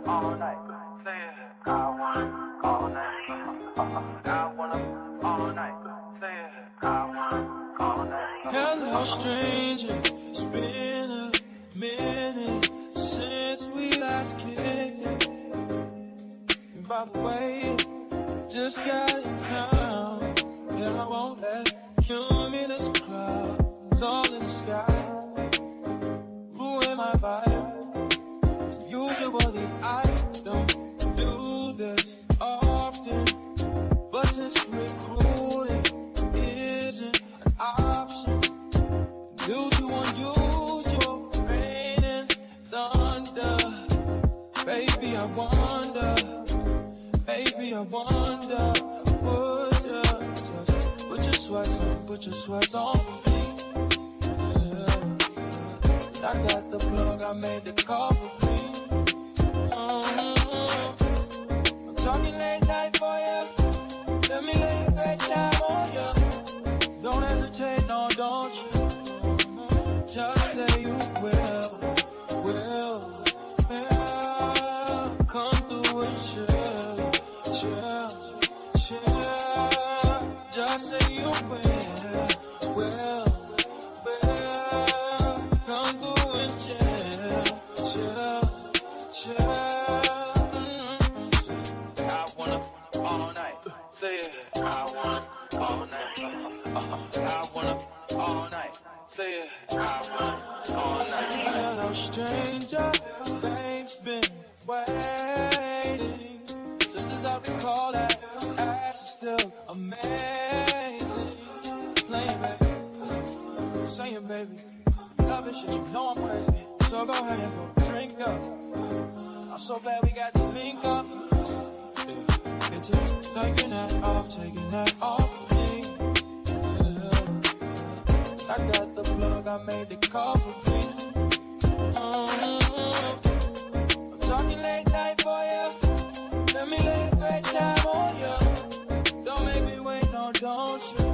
all night. Say it. I wanna all night. I wanna all night. Say it. I wanna all night. Hello, stranger. It's been a minute since we last kicked it. And by the way, just got in town, and I won't let cumulus clouds all in the sky ruin my vibe. Usually I don't do this often, but since recruiting isn't an option, due to unusual rain and thunder, baby I wonder, would you just put your sweats on for me? Yeah. I got the plug, I made the call for me. I'm talking late night for ya. Let me lay a great time on ya. Don't hesitate, no, don't you? Just say you will. Come through and chill. Just say you will. Come through and chill. I wanna all night. Say it. I wanna all night. I wanna all night. Say it. I wanna all night. Hello, stranger. They've been waiting. Just as I recall that ass is still amazing. Playing, baby. Saying, baby. Love it, shit, you know I'm crazy. So go ahead and put a drink up. I'm so glad we got to link up. Yeah. It's taking that off of me. Yeah. I got the plug, I made the call for me. I'm talking late night for ya. Let me lay a great time on ya. Don't make me wait, no, don't you?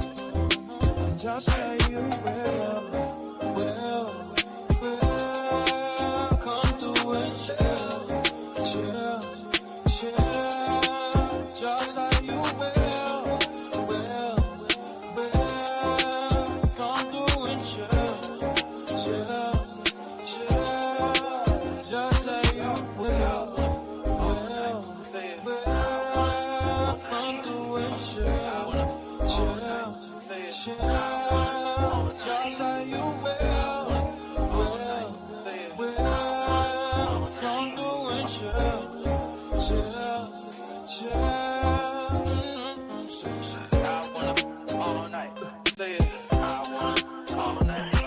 Just say you will. Come through and chill. Just say you will. Come through and chill. Just say you will. Come through and chill. Just say you will. Come through and chill. I wanna all night. Say it. I wanna all night. I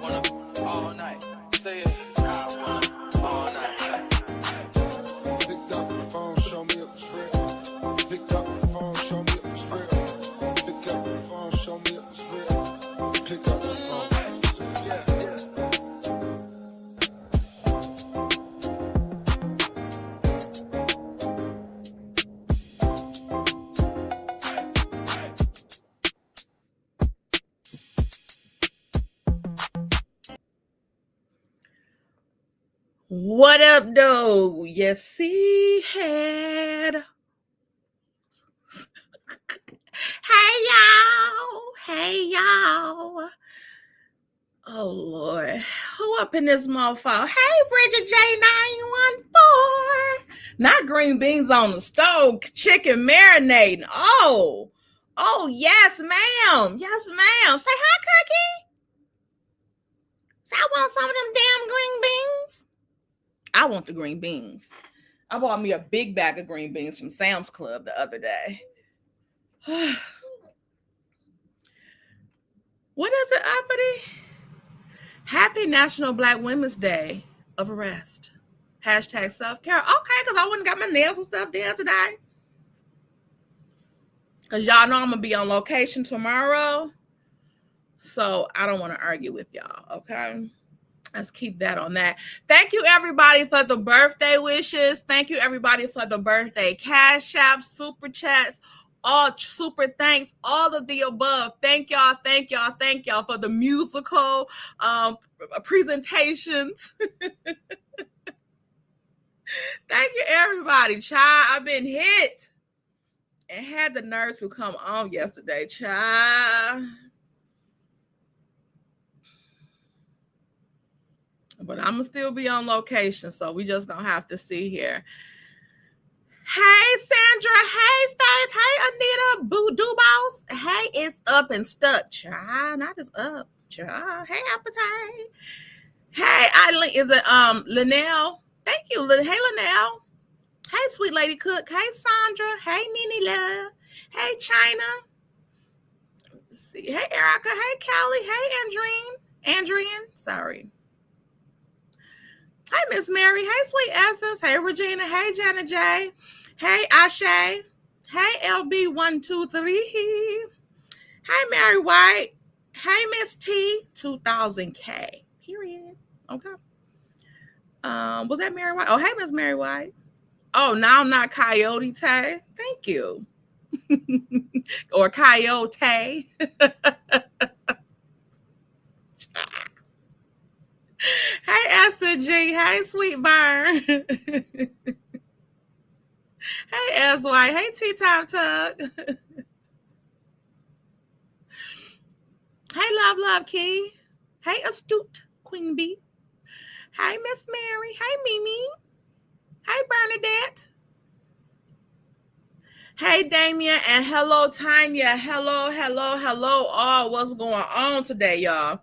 wanna all night. Say it. I wanna all night. Pick up the phone, show me it was real. Pick up the phone, show me it was real. Pick up the phone, show me it was real. Pick up the phone. Yeah. What up, though? You see, head. Hey, y'all. Oh, Lord. Who up in this motherfucker? Hey, Bridget J914. Not green beans on the stove, chicken marinating. Oh, yes, ma'am. Yes, ma'am. Say hi, Cookie. Say, I want some of them damn green beans. I want the green beans. I bought me a big bag of green beans from Sam's Club the other day. What is it, uppity? Happy National Black Women's Day of Arrest. Hashtag self-care. Okay, because I wouldn't got my nails and stuff done today. Because y'all know I'm going to be on location tomorrow. So I don't want to argue with y'all, okay? Let's keep that on that. Thank you, everybody, for the birthday wishes. Thank you, everybody, for the birthday cash apps, super chats, all super thanks, all of the above. Thank y'all for the musical presentations. everybody, child. I've been hit and had the nurse who come on yesterday, child. But I'm gonna still be on location, so we just gonna have to see here. Hey, Sandra. Hey, Faith. Hey, Anita. Boo Boss. Hey, it's up and stuck, child. Not just up, child. Hey, Appetite. Hey, Eileen. Is it Linnell? Thank you. Hey, Linnell. Hey, Sweet Lady Cook. Hey, Sandra. Hey, Nene Love. Hey, China. Let's see. Hey, Erica. Hey, Kelly. Hey, Andrian. Sorry. Hey, Miss Mary. Hey, Sweet Essence. Hey, Regina. Hey, Janet J. Hey, Ashe. Hey, LB123. Hey, Mary White. Hey, Miss T. 2000K. Period. Okay. Was that Mary White? Oh, hey, Miss Mary White. Oh, now I'm not Coyote Tay. Thank you. Or Coyote. Hey, S&G. Hey, Sweet Burn. Hey, S.Y. Hey, Tea Time Tug. Hey, Love Key. Hey, Astute Queen Bee. Hey, Miss Mary. Hey, Mimi. Hey, Bernadette. Hey, Damien. And hello, Tanya. Hello. Oh, what's going on today, y'all?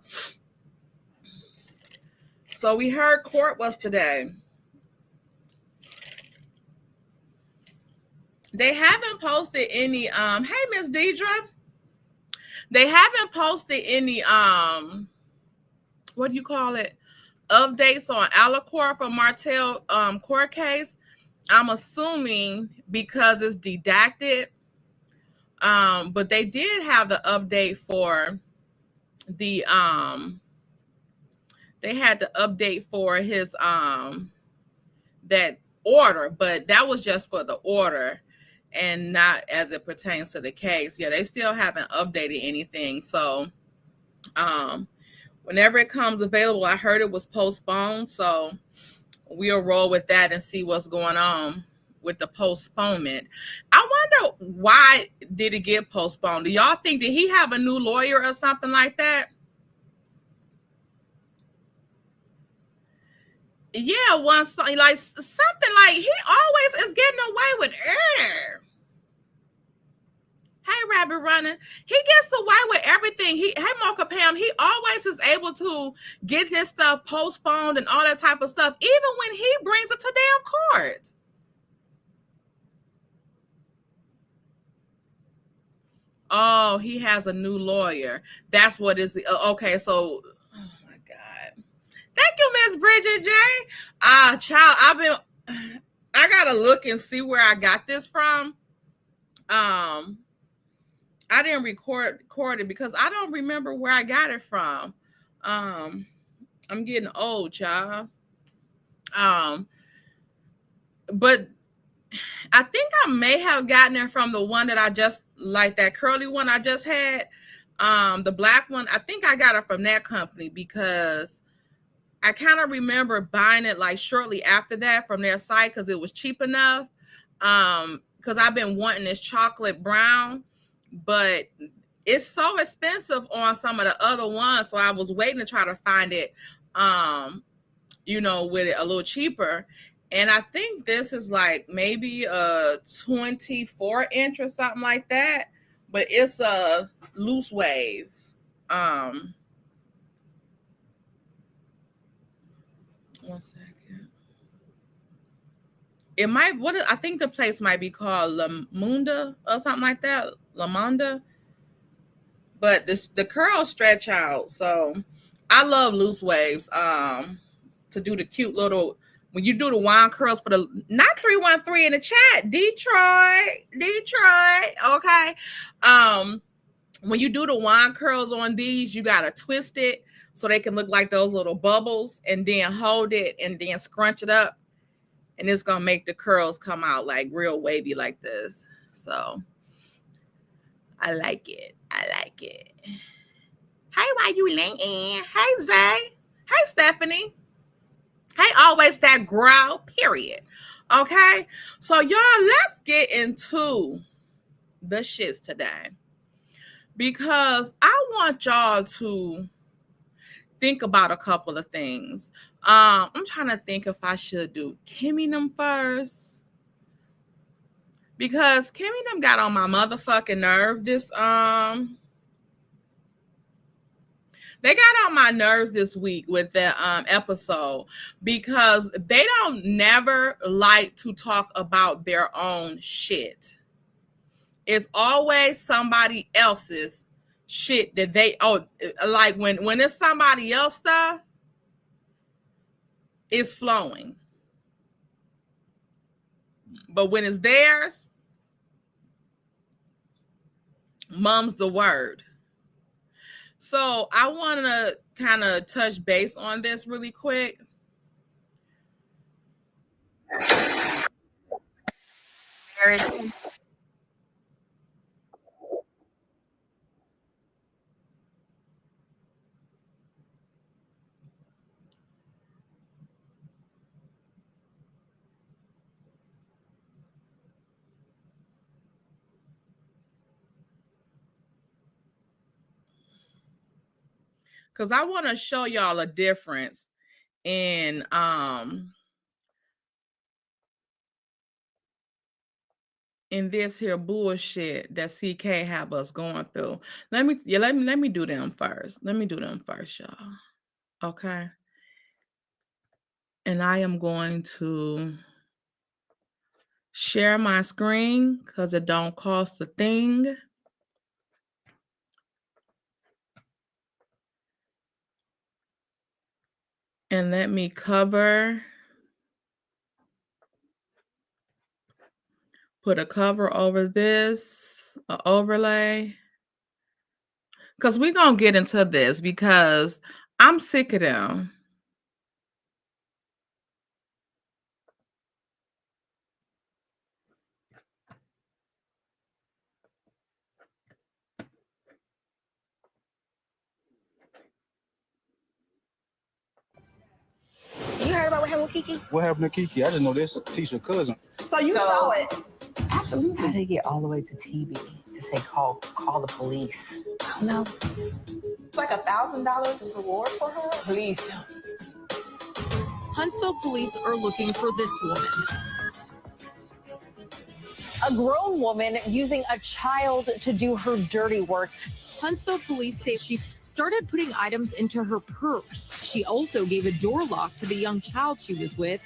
So we heard court was today. They haven't posted any, hey, Miss Deidre. They haven't posted any, what do you call it? Updates on Alicorp for Martell court case. I'm assuming because it's redacted. But they did have the update for the they had the update for his that order, but that was just for the order and not as it pertains to the case. Yeah, they still haven't updated anything. So whenever it comes available, I heard it was postponed, so we'll roll with that and see what's going on with the postponement. I wonder why did it get postponed? Do y'all think, did he have a new lawyer or something like that? Yeah, like something like he always is getting away with murder. Hey, Rabbit Running. He gets away with everything. Hey, Mocha Pam, he always is able to get his stuff postponed and all that type of stuff, even when he brings it to damn court. Oh, he has a new lawyer. That's what is okay. So, oh my God. Thank you, Miss Bridget J. Child, I gotta look and see where I got this from. I didn't record it because I don't remember where I got it from. I'm getting old, child. But I think I may have gotten it from the one that I just, like that curly one I just had. The black one, I think I got it from that company because I kind of remember buying it like shortly after that from their site because it was cheap enough. Because I've been wanting this chocolate brown, but it's so expensive on some of the other ones. So I was waiting to try to find it, with it a little cheaper. And I think this is like maybe a 24-inch or something like that, but it's a loose wave. 1 second. It might, I think the place might be called La Munda or something like that. La Munda. But the curls stretch out. So I love loose waves. To do the cute little, when you do the wine curls for the, not 313 in the chat, Detroit. Okay. When you do the wine curls on these, you got to twist it so they can look like those little bubbles and then hold it and then scrunch it up. And it's going to make the curls come out like real wavy like this. So I like it. Hey, why you laying? Hey, Zay. Hey, Stephanie. Hey, always that growl, period. Okay, so y'all, let's get into the shits today because I want y'all to think about a couple of things. I'm trying to think if I should do Kimmy them first because Kimmy them got on my motherfucking nerve they got on my nerves this week with the episode because they don't never like to talk about their own shit. It's always somebody else's shit that they like when it's somebody else stuff, it's flowing. But when it's theirs, mum's the word. So I want to kind of touch base on this really quick. Because I want to show y'all a difference in this here bullshit that CK have us going through. Let me do them first. Let me do them first, y'all. Okay. And I am going to share my screen because it don't cost a thing. And let me put a cover over this, an overlay. Because we're going to get into this because I'm sick of them. You heard about what happened with Kiki? What happened to Kiki? I just know this Tisha's cousin. So you saw it? Absolutely. How did it get all the way to TB to say call the police? I don't know. It's like $1,000 reward for her. Please tell me. Huntsville police are looking for this woman. A grown woman using a child to do her dirty work. Huntsville police say she started putting items into her purse. She also gave a door lock to the young child she was with.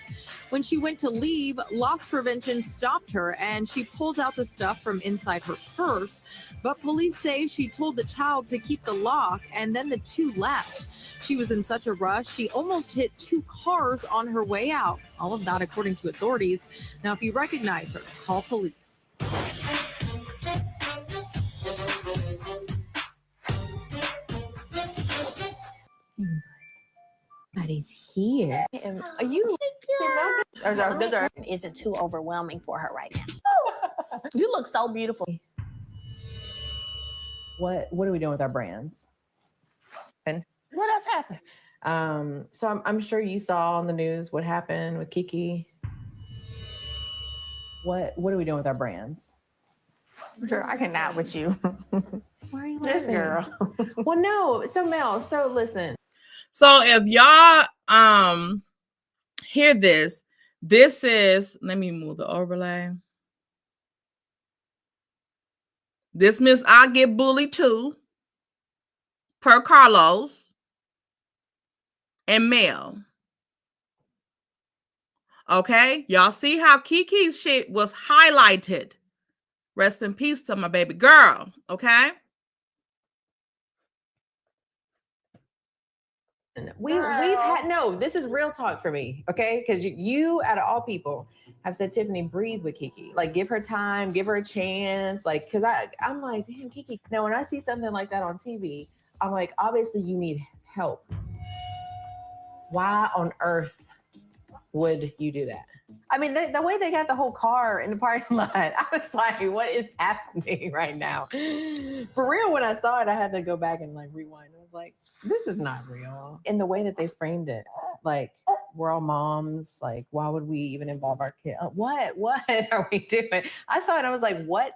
When she went to leave, loss prevention stopped her and she pulled out the stuff from inside her purse. But police say she told the child to keep the lock and then the two left. She was in such a rush, she almost hit 2 cars on her way out. All of that according to authorities. Now, if you recognize her, call police. Nobody's here. Are you? Isn't too overwhelming for her right now. You look so beautiful. What are we doing with our brands? What else happened? So I'm sure you saw on the news what happened with Kiki. What are we doing with our brands? Girl, I cannot with you. Why are you This laughing? girl. Well, no. So Mel, so listen. So if y'all hear this is, let me move the overlay. This Miss I Get Bullied Too, per Carlos and Mel. Okay, y'all see how Kiki's shit was highlighted. Rest in peace to my baby girl. Okay. We've had this is real talk for me, okay? Because you out of all people have said, Tiffany, breathe with Kiki. Like, give her time, give her a chance. Like, because I'm like, damn, Kiki. Now, when I see something like that on TV, I'm like, obviously you need help. Why on earth would you do that? I mean, the way they got the whole car in the parking lot, I was like, what is happening right now? For real, when I saw it, I had to go back and like rewind. I was like, this is not real. In the way that they framed it, like, we're all moms. Like, why would we even involve our kid? What are we doing? I saw it. I was like, what?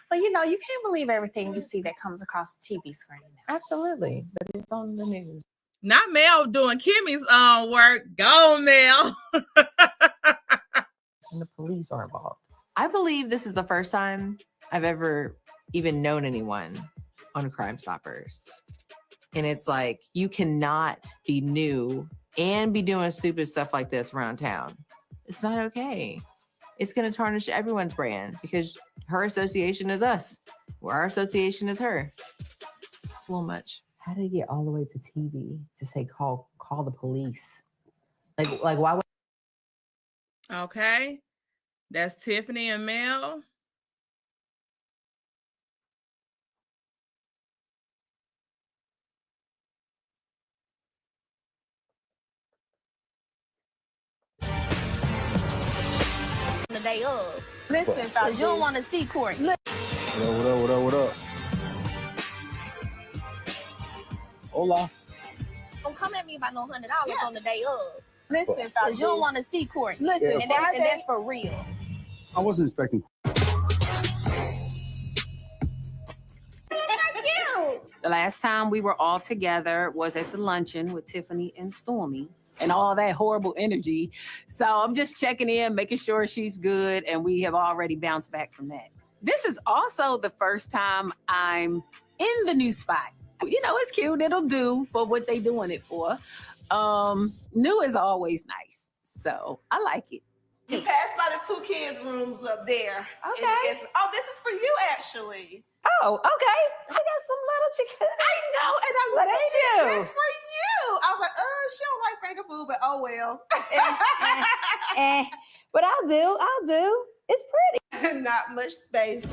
But you know, you can't believe everything you see that comes across the TV screen now. Absolutely. But it's on the news. Not Mel doing Kimmy's work. Go, Mel. And the police are involved. I believe this is the first time I've ever even known anyone on Crime Stoppers. And it's like, you cannot be new and be doing stupid stuff like this around town. It's not okay. It's going to tarnish everyone's brand because her association is us, where our association is her. It's a little much. How did it get all the way to TV to say call the police? Like why would? Okay. That's Tiffany and Mel. The day of. Listen, Because you don't want to see Courtney. What up? Hola. Don't come at me about no $100 on the day of. listen, Because you don't want to see Courtney. Listen, and that's for real. I wasn't expecting. The last time we were all together was at the luncheon with Tiffany and Stormy and all that horrible energy. So I'm just checking in, making sure she's good, and we have already bounced back from that. This is also the first time I'm in the new spot. You know, it's cute. It'll do for what they doing it for. New is always nice. So I like it. You passed by the 2 kids' rooms up there. Okay. Oh, this is for you, actually. Oh, okay. I got some little chicken. I know, and I Look made at it you. just for you. I was like, she don't like Franken food, but oh well. But I'll do. It's pretty. Not much space.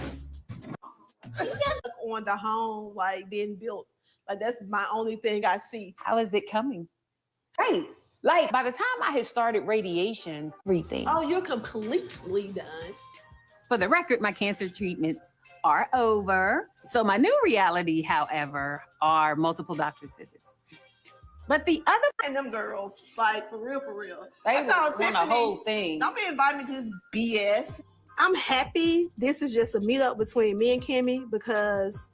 On the home, like being built. Like that's my only thing I see. How is it coming? Great. Like by the time I had started radiation, everything. Oh, you're completely done. For the record, my cancer treatments are over. So my new reality, however, are multiple doctor's visits. But the other, And them girls, like for real, they I told want a Tiffany, whole thing. don't be inviting me to this BS. I'm happy this is just a meetup between me and Kimmy because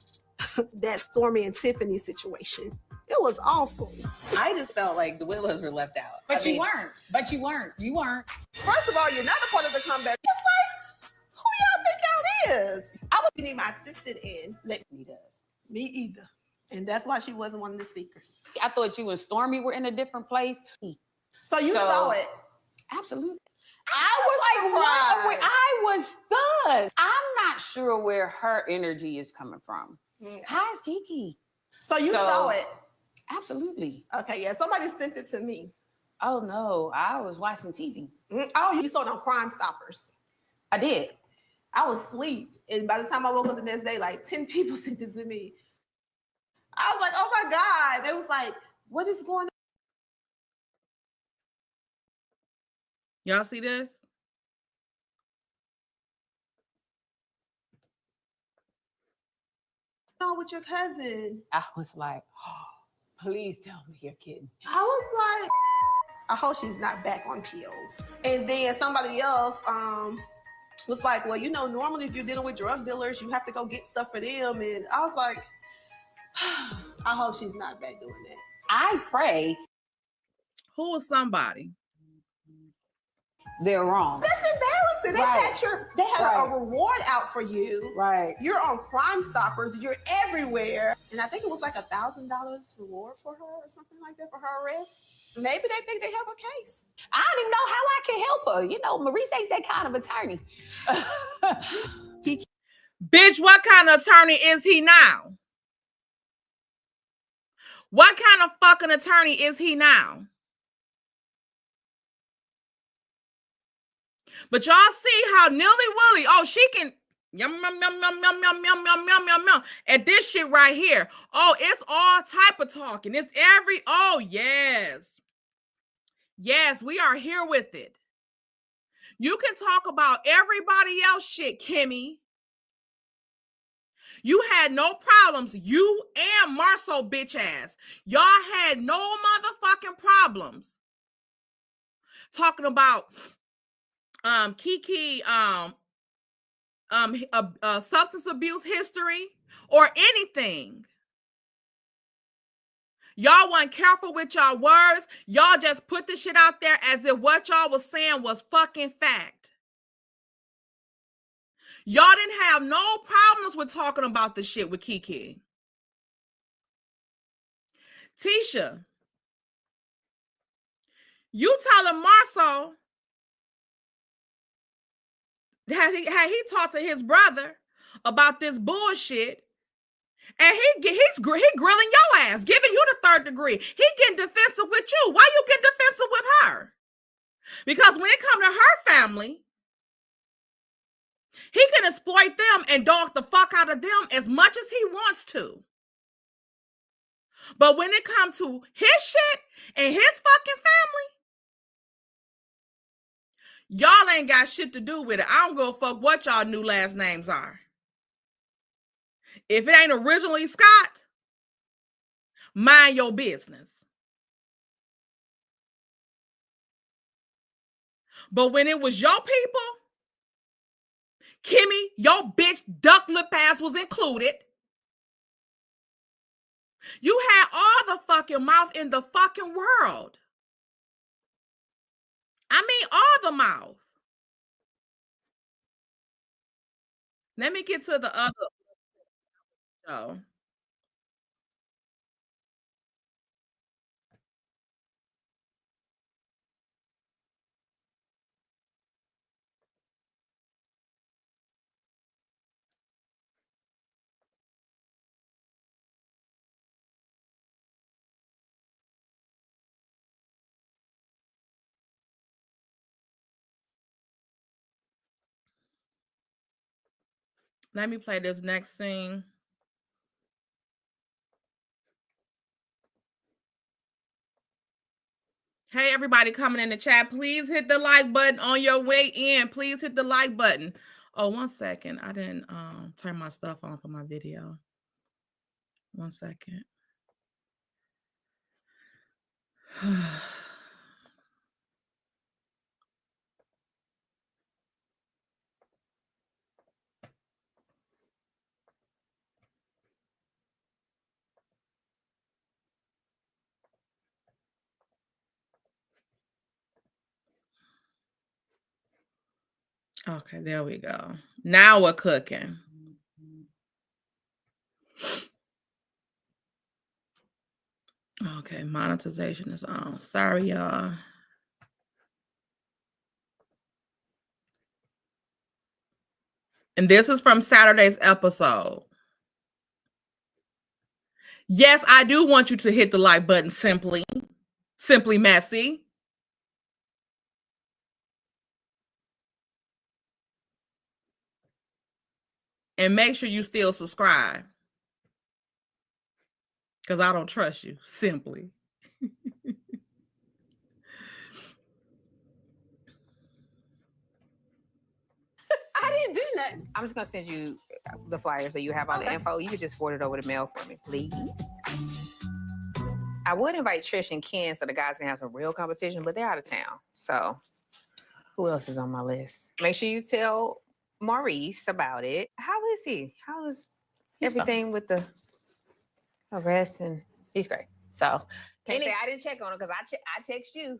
that Stormy and Tiffany situation. It was awful. I just felt like the Willows were left out. But you weren't. You weren't. First of all, you're not a part of the comeback. It's like, who y'all think y'all is? I would need my assistant in. Me either. And that's why she wasn't one of the speakers. I thought you and Stormy were in a different place. So you saw it. Absolutely. I was surprised. I was stunned. I'm not sure where her energy is coming from. How's Kiki? So you saw it. Absolutely. Okay, yeah. Somebody sent it to me. Oh no, I was watching TV. Oh, you saw it on Crime Stoppers. I did. I was asleep. And by the time I woke up the next day, like 10 people sent it to me. I was like, oh my God. They was like, what is going on? Y'all see this? With your cousin? I was like, oh, please tell me you're kidding. I was like, I hope she's not back on pills. And then somebody else was like, well, you know, normally if you're dealing with drug dealers, you have to go get stuff for them. And I was like, I hope she's not back doing that. I pray. Who was somebody? They're wrong. That's embarrassing. They had a reward out for you. Right. You're on Crime Stoppers. You're everywhere. And I think it was like $1,000 reward for her or something like that for her arrest. Maybe they think they have a case. I don't even know how I can help her. You know, Maurice ain't that kind of attorney. Bitch, what kind of attorney is he now? What kind of fucking attorney is he now? But y'all see how nilly-willy, she can yum, yum, yum, yum, yum, yum, yum, yum, yum, yum, yum. And this shit right here. Oh, it's all type of talking. It's yes. Yes, we are here with it. You can talk about everybody else shit, Kimmy. You had no problems. You and Marceau bitch ass. Y'all had no motherfucking problems talking about Kiki substance abuse history or anything. Y'all weren't careful with y'all words. Y'all just put the shit out there as if what y'all was saying was fucking fact. Y'all didn't have no problems with talking about the shit with Kiki. Tisha, you telling Marceau had he talked to his brother about this bullshit, and he's grilling your ass, giving you the third degree. He getting defensive with you. Why you getting defensive with her? Because when it comes to her family, he can exploit them and dog the fuck out of them as much as he wants to. But when it comes to his shit and his fucking family, y'all ain't got shit to do with it. I don't give a fuck what y'all new last names are. If it ain't originally Scott, mind your business. But when it was your people, Kimmy, your bitch duck lip ass was included. You had all the fucking mouth in the fucking world. I mean, all the mouth. Let me get to the other show. Let me play this next scene. Hey, everybody coming in the chat, please hit the like button on your way in. Please hit the like button. Oh, 1 second. I didn't turn my stuff on for my video. 1 second. Okay, there we go. Now we're cooking. Okay, monetization is on. Sorry, y'all. And this is from Saturday's episode. Yes, I do want you to hit the like button, Simply Messy. And make sure you still subscribe. Because I don't trust you, Simply. I didn't do nothing. I'm just gonna send you the flyer so you have all the info. You can just forward it over the mail for me, please. I would invite Trish and Ken so the guys can have some real competition, but they're out of town. So who else is on my list? Make sure you tell Maurice about it. How is he? How is everything with the arrest? And he's great. So can't say I didn't check on him because I text you.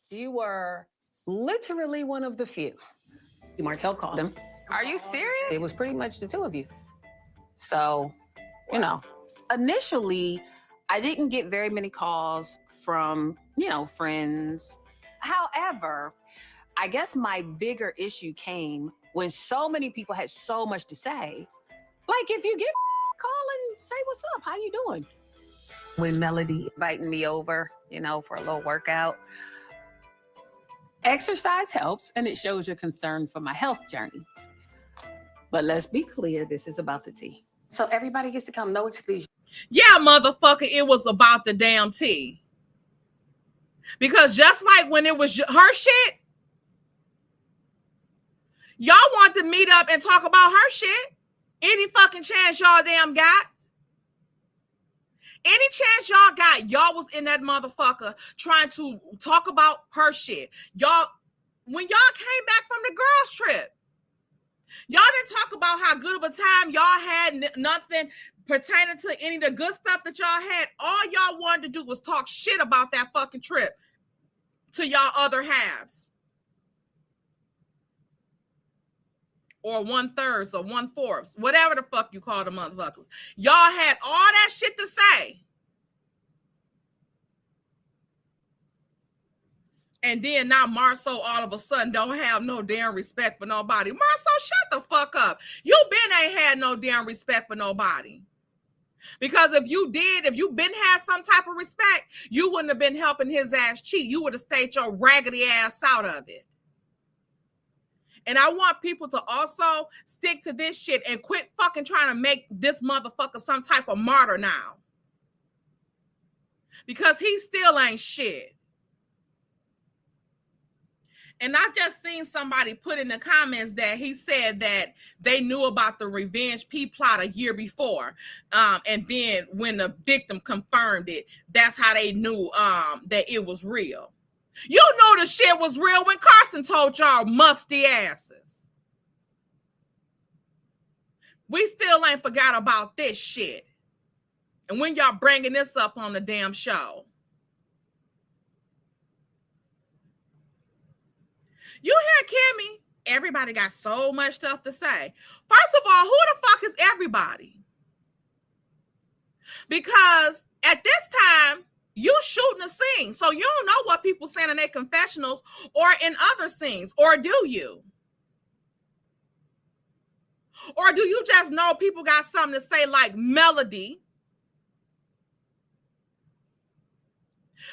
You were literally one of the few. Martell called him. Are you serious? It was pretty much the two of you. So, you know, Initially, I didn't get very many calls from, friends. However, I guess my bigger issue came when so many people had so much to say. Like, if you get call and say, what's up? How you doing? When Melody inviting me over, for a little workout. Exercise helps, and it shows your concern for my health journey. But let's be clear, this is about the tea. So everybody gets to come, no exclusion. Yeah, motherfucker, it was about the damn tea. Because just like when it was her shit, y'all want to meet up and talk about her shit. Any fucking chance y'all damn got? Any chance y'all got, y'all was in that motherfucker trying to talk about her shit. Y'all, when y'all came back from the girls trip, y'all didn't talk about how good of a time y'all had, nothing pertaining to any of the good stuff that y'all had. All y'all wanted to do was talk shit about that fucking trip to y'all other halves. Or 1/3 or 1/4, whatever the fuck you call the motherfuckers. Y'all had all that shit to say. And then now Marceau all of a sudden don't have no damn respect for nobody. Marceau, shut the fuck up. You been ain't had no damn respect for nobody. Because if you been had some type of respect, you wouldn't have been helping his ass cheat. You would have stayed your raggedy ass out of it. And I want people to also stick to this shit and quit fucking trying to make this motherfucker some type of martyr now. Because he still ain't shit. And I just seen somebody put in the comments that he said that they knew about the revenge P plot a year before. And then when the victim confirmed it, that's how they knew that it was real. You know the shit was real when Carson told y'all musty asses. We still ain't forgot about this shit. And when y'all bringing this up on the damn show. You hear Kimmy? Everybody got so much stuff to say. First of all, who the fuck is everybody? Because at this time, you shooting a scene. So you don't know what people saying in their confessionals or in other scenes. Or do you? Or do you just know people got something to say like Melody?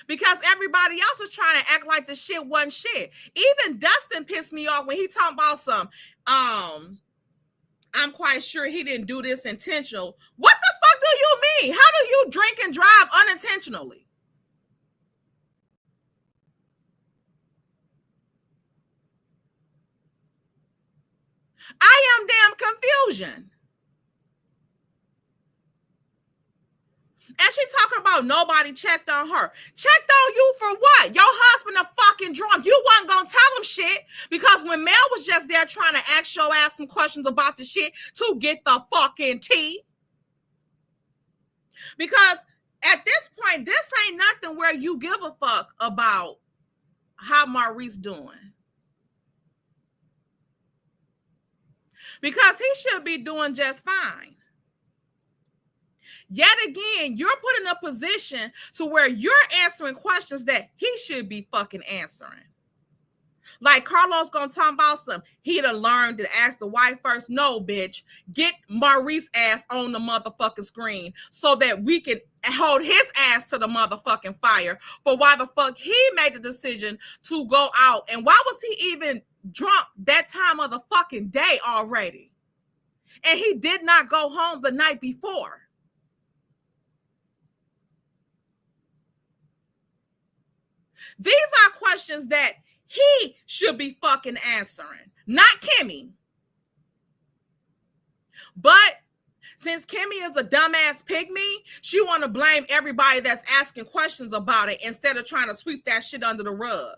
Because everybody else is trying to act like the shit wasn't shit. Even Dustin pissed me off when he talking about some, I'm quite sure he didn't do this intentional. What the fuck do you mean? How do you drink and drive unintentionally? I am damn confusion. And she talking about nobody checked on her. Checked on you for what? Your husband a fucking drunk. You wasn't gonna tell him shit because when Mel was just there trying to ask your ass some questions about the shit to get the fucking tea. Because at this point, this ain't nothing where you give a fuck about how Maurice doing. Because he should be doing just fine. Yet again, you're put in a position to where you're answering questions that he should be fucking answering. Like Carlos gonna talk about some, he'd have learned to ask the wife first. No, bitch, get Maurice ass on the motherfucking screen so that we can hold his ass to the motherfucking fire for why the fuck he made the decision to go out. And why was he even drunk that time of the fucking day already? And he did not go home the night before. These are questions that he should be fucking answering, not Kimmy. But since Kimmy is a dumbass pygmy, she want to blame everybody that's asking questions about it instead of trying to sweep that shit under the rug.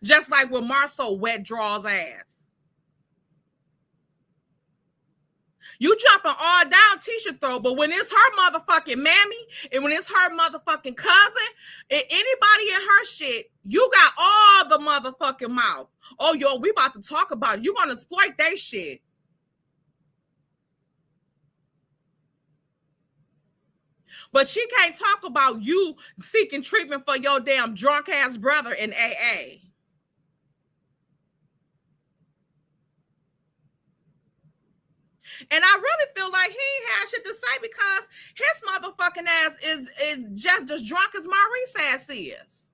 Just like with Marceau wet draws ass. You jumping all down Tisha throat, but when it's her motherfucking mammy and when it's her motherfucking cousin and anybody in her shit, you got all the motherfucking mouth. Oh, yo, we about to talk about it. You gonna exploit they shit. But she can't talk about you seeking treatment for your damn drunk ass brother in AA. And I really feel like he ain't had shit to say because his motherfucking ass is just as drunk as Maurice ass is.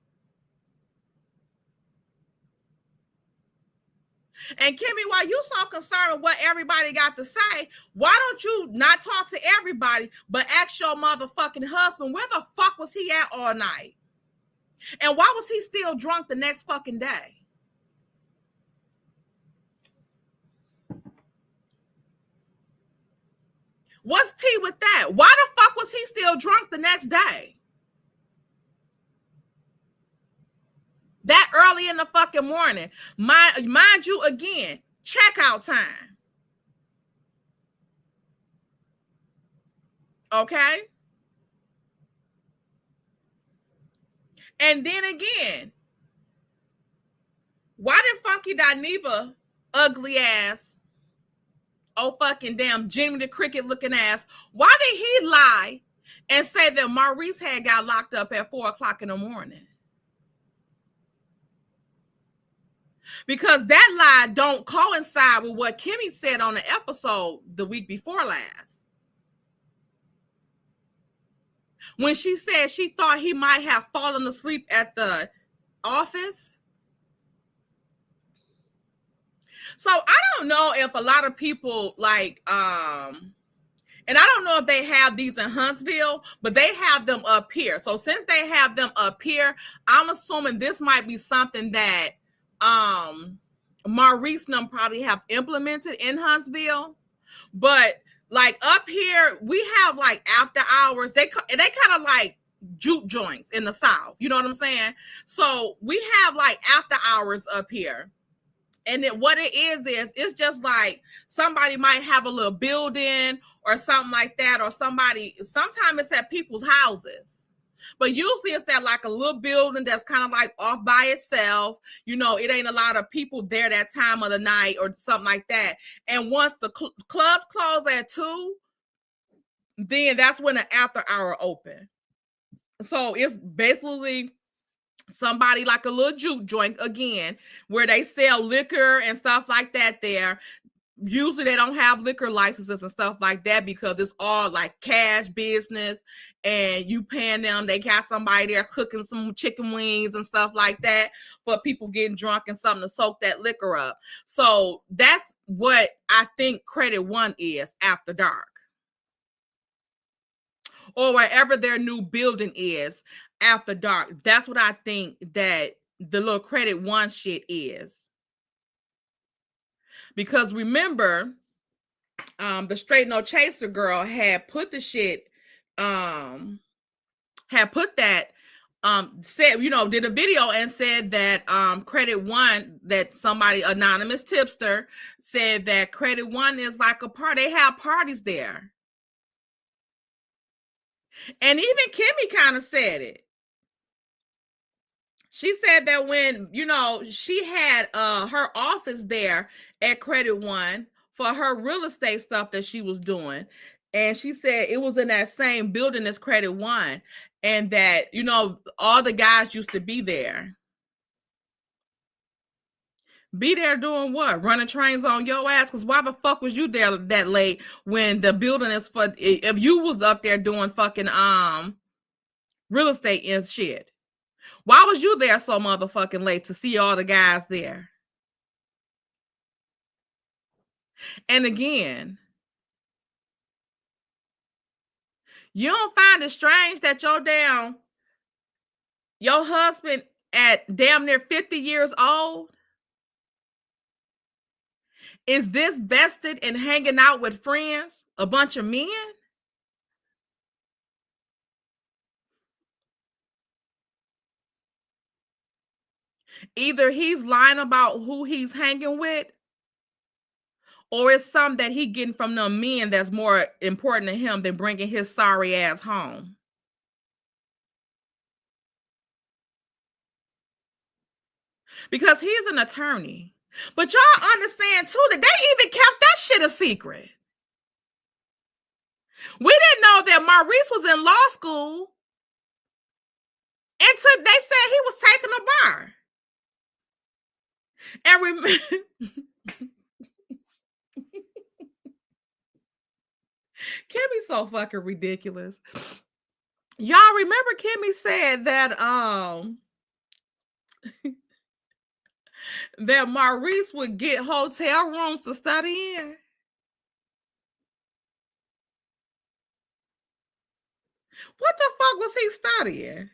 And Kimmy, while you so concerned with what everybody got to say, why don't you not talk to everybody, but ask your motherfucking husband, where the fuck was he at all night? And why was he still drunk the next fucking day? What's tea with that? Why the fuck was he still drunk the next day? That early in the fucking morning. Mind you, again, checkout time. Okay? And then again, why did Funky Dineva, ugly ass, oh fucking damn Jimmy the Cricket looking ass, why did he lie and say that Maurice had got locked up at 4:00 in the morning? Because that lie don't coincide with what Kimmy said on the episode the week before last. When she said she thought he might have fallen asleep at the office. So I don't know if a lot of people like, and I don't know if they have these in Huntsville, but they have them up here. So since they have them up here, I'm assuming this might be something that Maurice and them probably have implemented in Huntsville. But like up here, we have like after hours. They kind of like juke joints in the South. You know what I'm saying? So we have like after hours up here. And then what it is it's just like somebody might have a little building or something like that, or sometimes it's at people's houses. But usually it's at like a little building that's kind of like off by itself. You know, it ain't a lot of people there that time of the night or something like that. And once the clubs close at 2, then that's when the after hour open. So it's basically somebody like a little juke joint again, where they sell liquor and stuff like that there. Usually they don't have liquor licenses and stuff like that because it's all like cash business and you paying them. They got somebody there cooking some chicken wings and stuff like that for people getting drunk and something to soak that liquor up. So that's what I think Credit One is after dark, or wherever their new building is after dark. That's what I think that the little Credit One shit is. Because remember, the Straight No Chaser girl had put the shit, said, you know, did a video and said that Credit One, that somebody, anonymous tipster, said that Credit One is like a party. They have parties there. And even Kimmy kind of said it. She said that when, you know, she had her office there at Credit One for her real estate stuff that she was doing. And she said it was in that same building as Credit One. And that, you know, all the guys used to be there. Be there doing what? Running trains on your ass? Because why the fuck was you there that late when the building is for, if you was up there doing fucking real estate and shit? Why was you there so motherfucking late to see all the guys there? And again, you don't find it strange that your husband at damn near 50 years old is this vested in hanging out with friends, a bunch of men? Either he's lying about who he's hanging with, or it's something that he getting from them men that's more important to him than bringing his sorry ass home. Because he's an attorney. But y'all understand too that they even kept that shit a secret. We didn't know that Maurice was in law school until they said he was taking a bar. And Kimmy's so fucking ridiculous. Y'all remember Kimmy said that that Maurice would get hotel rooms to study in. What the fuck was he studying?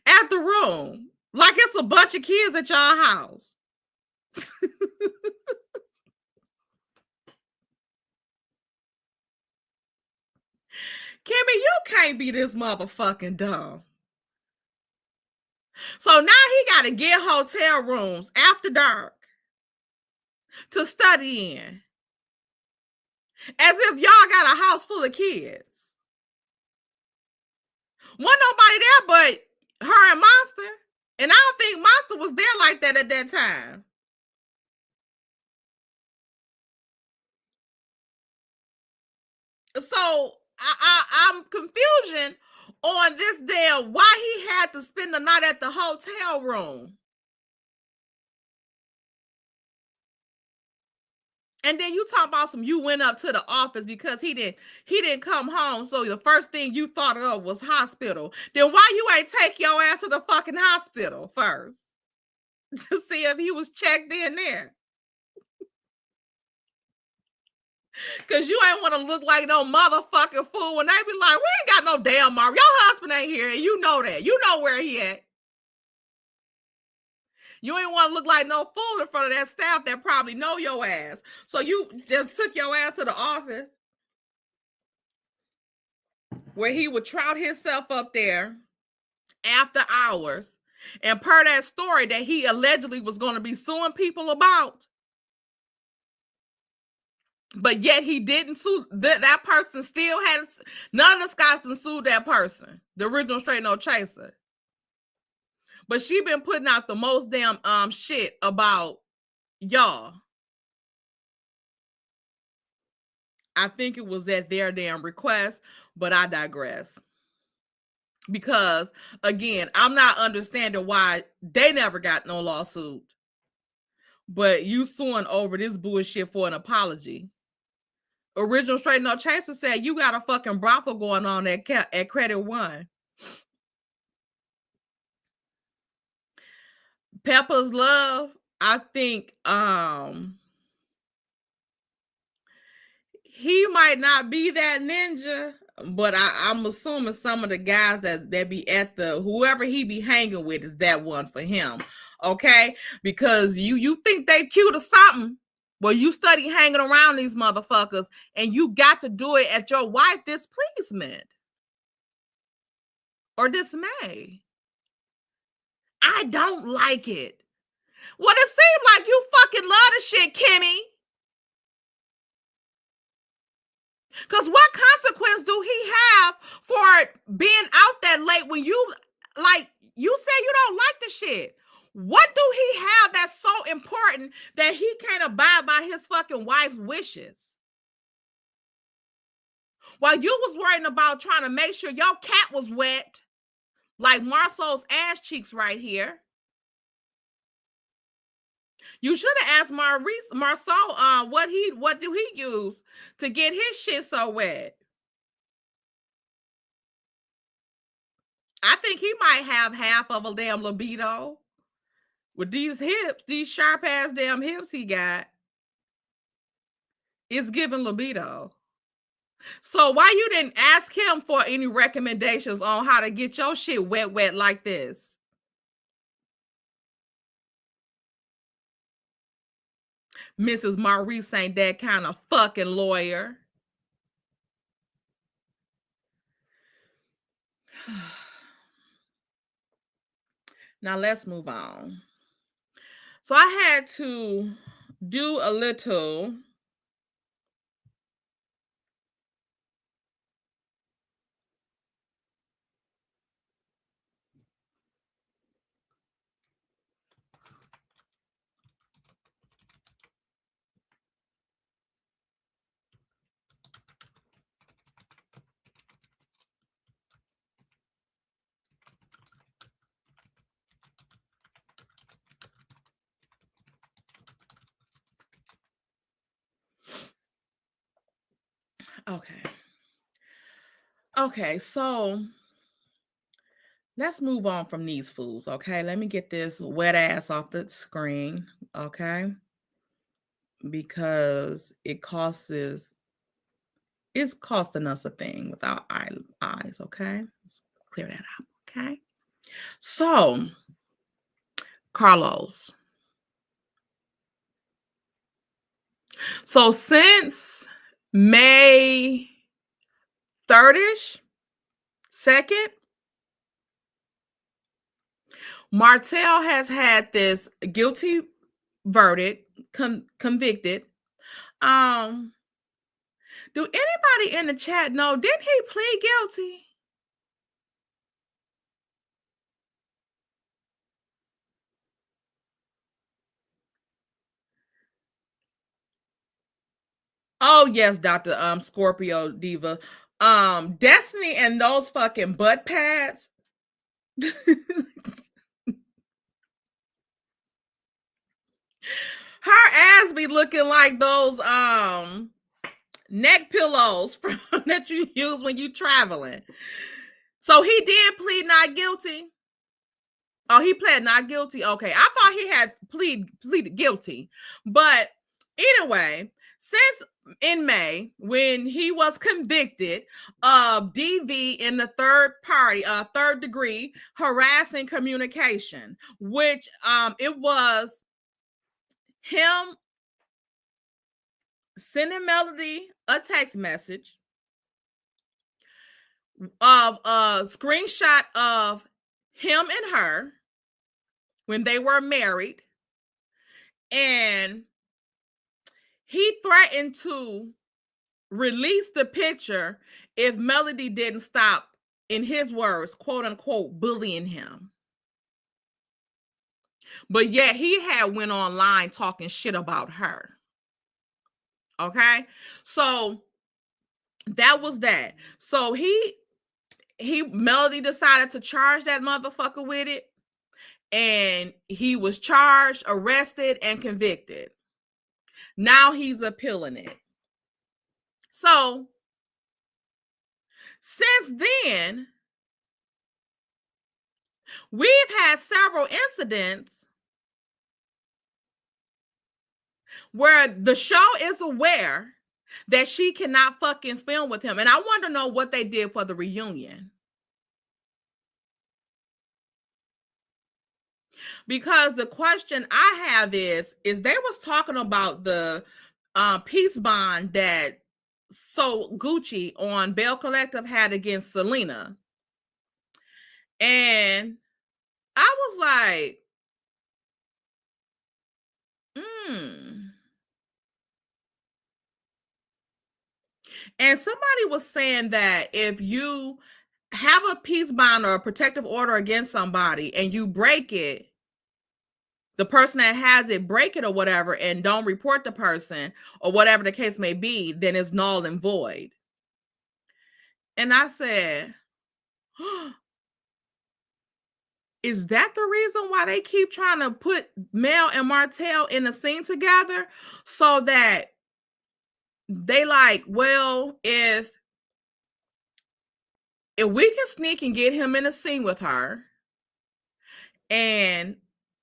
At the room. Like it's a bunch of kids at y'all house. can't be this motherfucking dumb. So now he got to get hotel rooms after dark to study in. As if y'all got a house full of kids. Wasn't nobody there but her and Monster. And I don't think Monster was there like that at that time. So I'm confusion on this damn why he had to spend the night at the hotel room. And then you talk about you went up to the office because he didn't come home. So the first thing you thought of was hospital. Then why you ain't take your ass to the fucking hospital first to see if he was checked in there? Cause you ain't want to look like no motherfucking fool when they be like, we ain't got no damn Marv. Your husband ain't here, and you know that. You know where he at. You ain't want to look like no fool in front of that staff that probably know your ass. So you just took your ass to the office where he would trout himself up there after hours and per that story that he allegedly was going to be suing people about. But yet he didn't sue. That person still hadn't. None of the Scots sued that person, the original Straight No Chaser. But she been putting out the most damn shit about y'all. I think it was at their damn request, but I digress. Because again, I'm not understanding why they never got no lawsuit. But you suing over this bullshit for an apology. Original Straight No Chaser said you got a fucking brothel going on at Credit One. Pepper's Love, I think he might not be that ninja, but I'm assuming some of the guys that be at whoever he be hanging with is that one for him. Okay? Because you think they cute or something. Well, you study hanging around these motherfuckers and you got to do it at your wife's displeasement or dismay. I don't like it. Well, it seems like you fucking love the shit, Kimmy. Because what consequence do he have for being out that late when you said you don't like the shit? What do he have that's so important that he can't abide by his fucking wife's wishes? While you was worrying about trying to make sure your cat was wet, like Marceau's ass cheeks right here. You should have asked Marceau what do he use to get his shit so wet. I think he might have half of a damn libido with these hips, these sharp ass damn hips he got. It's giving libido. So why you didn't ask him for any recommendations on how to get your shit wet like this? Mrs. Maurice ain't that kind of fucking lawyer. Now let's move on. So I had to do a little Okay, so let's move on from these fools, okay? Let me get this wet ass off the screen, okay? Because it's costing us a thing with our eyes, okay? Let's clear that up, okay? So, Carlos. So since May 3rd-ish, Second, Martell has had this guilty verdict, convicted. Do anybody in the chat know, didn't he plead guilty? Oh, yes, Dr. Scorpio Diva. Destiny and those fucking butt pads. Her ass be looking like those neck pillows that you use when you traveling. So he did plead not guilty. Oh, he pled not guilty. Okay, I thought he had pleaded guilty. But anyway, since in May, when he was convicted of DV in the third degree harassing communication, which it was him sending Melody a text message of a screenshot of him and her when they were married, and he threatened to release the picture if Melody didn't stop, in his words, quote unquote, bullying him. But yet he had went online talking shit about her. Okay, so that was that. So Melody decided to charge that motherfucker with it, and he was charged, arrested, and convicted. Now he's appealing it. So since then, we've had several incidents where the show is aware that she cannot fucking film with him. And I want to know what they did for the reunion. Because the question I have is they was talking about the peace bond that So Gucci on Bell Collective had against Selena. And I was like, And somebody was saying that if you have a peace bond or a protective order against somebody and you break it, the person that has it break it or whatever and don't report the person or whatever the case may be, then it's null and void. And I said, is that the reason why they keep trying to put Mel and Martell in a scene together? So that they like, well, if we can sneak and get him in a scene with her, and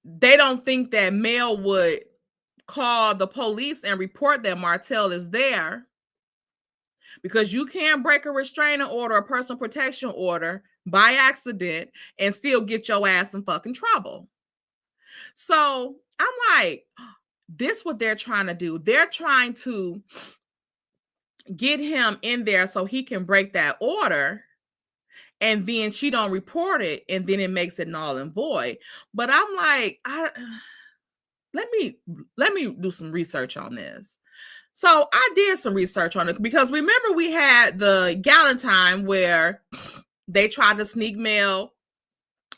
they don't think that Mel would call the police and report that Martell is there, because you can't break a restraining order, a personal protection order by accident and still get your ass in fucking trouble. So I'm like, this what they're trying to do. They're trying to get him in there so he can break that order, and then she don't report it, and then it makes it null and void. But I'm like, let me do some research on this. So I did some research on it, because remember we had the Galentine where they tried to sneak Mel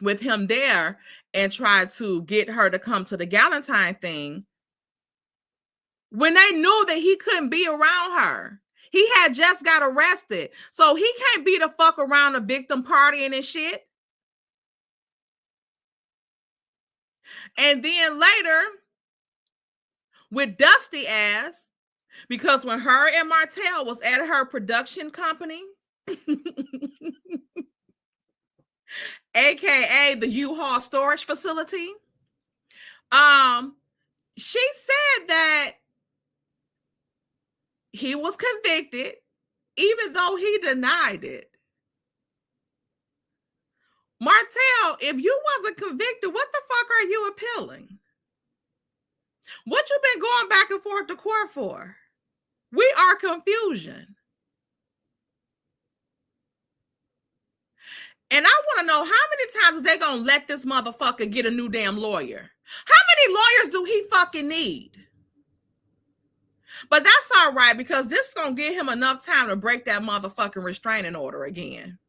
with him there and tried to get her to come to the Galentine thing when they knew that he couldn't be around her. He had just got arrested. So he can't be the fuck around a victim partying and shit. And then later, with Dusty ass, because when her and Martell was at her production company, aka the U-Haul storage facility, she said that he was convicted, even though he denied it. Martell, if you wasn't convicted, what the fuck are you appealing? What you been going back and forth to court for? We are confusion. And I want to know how many times is they going to let this motherfucker get a new damn lawyer? How many lawyers do he fucking need? But that's all right, because this is going to give him enough time to break that motherfucking restraining order again.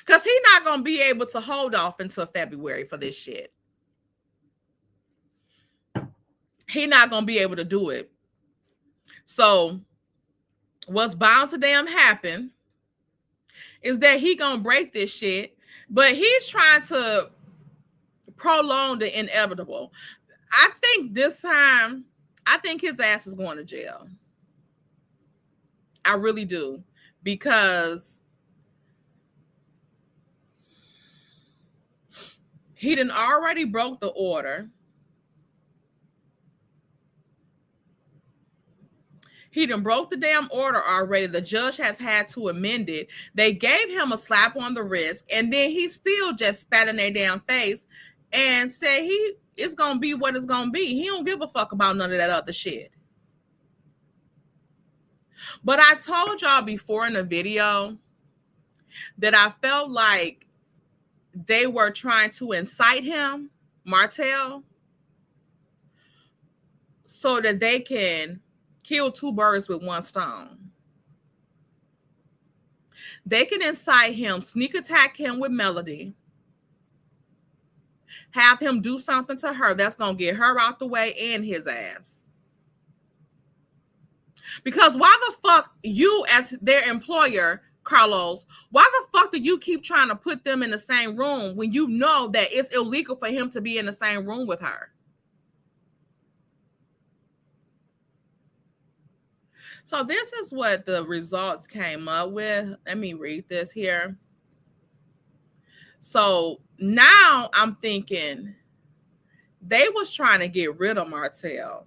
Because he's not going to be able to hold off until February for this shit. He's not going to be able to do it. So what's bound to damn happen is that he going to break this shit, but he's trying to prolong the inevitable. I think this time, I think his ass is going to jail. I really do. Because he done already broke the order. He done broke the damn order already. The judge has had to amend it. They gave him a slap on the wrist, and then he still just spat in their damn face and said it's going to be what it's going to be. He don't give a fuck about none of that other shit. But I told y'all before in the video that I felt like they were trying to incite him, Martell, so that they can kill two birds with one stone. They can incite him, sneak attack him with Melody, have him do something to her that's going to get her out the way and his ass. Because why the fuck you, as their employer, Carlos, why the fuck do you keep trying to put them in the same room when you know that it's illegal for him to be in the same room with her? So this is what the results came up with. Let me read this here. So now I'm thinking they was trying to get rid of Martell.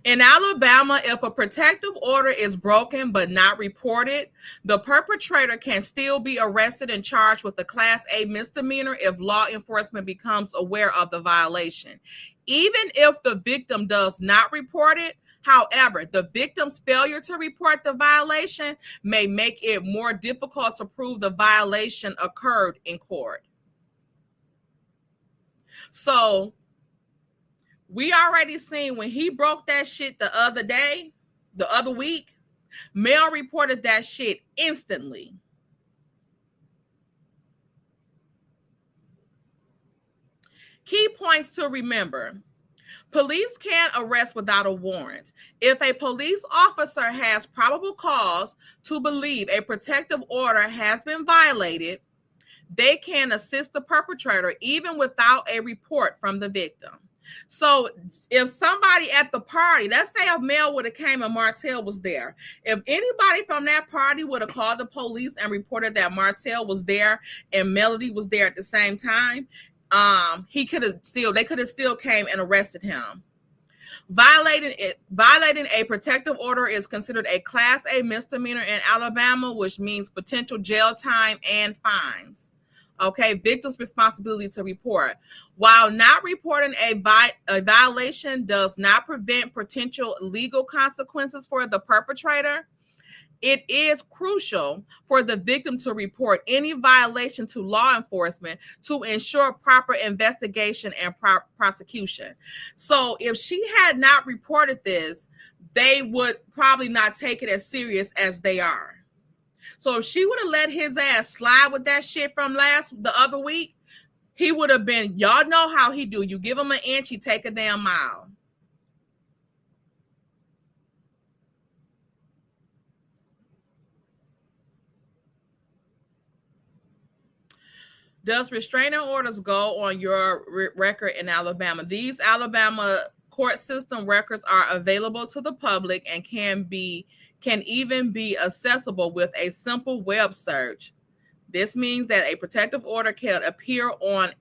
In Alabama, if a protective order is broken but not reported, the perpetrator can still be arrested and charged with a Class A misdemeanor if law enforcement becomes aware of the violation. Even if the victim does not report it, however, the victim's failure to report the violation may make it more difficult to prove the violation occurred in court. So we already seen when he broke that shit the other week, Mel reported that shit instantly. Key points to remember. Police can't arrest without a warrant. If a police officer has probable cause to believe a protective order has been violated, they can assist the perpetrator even without a report from the victim. So if somebody at the party, let's say a male would have came and Martell was there. If anybody from that party would have called the police and reported that Martell was there and Melody was there at the same time, they could have still came and arrested him. Violating a protective order is considered a Class A misdemeanor in Alabama, which means potential jail time and fines. Okay, victim's responsibility to report. While not reporting a violation does not prevent potential legal consequences for the perpetrator, it is crucial for the victim to report any violation to law enforcement to ensure proper investigation and prosecution. So if she had not reported this, they would probably not take it as serious as they are. So if she would have let his ass slide with that shit from the other week, he would have been, y'all know how he do. You give him an inch, he take a damn mile. Does restraining orders go on your record in Alabama? These Alabama court system records are available to the public and can even be accessible with a simple web search. This means that a protective order can appear on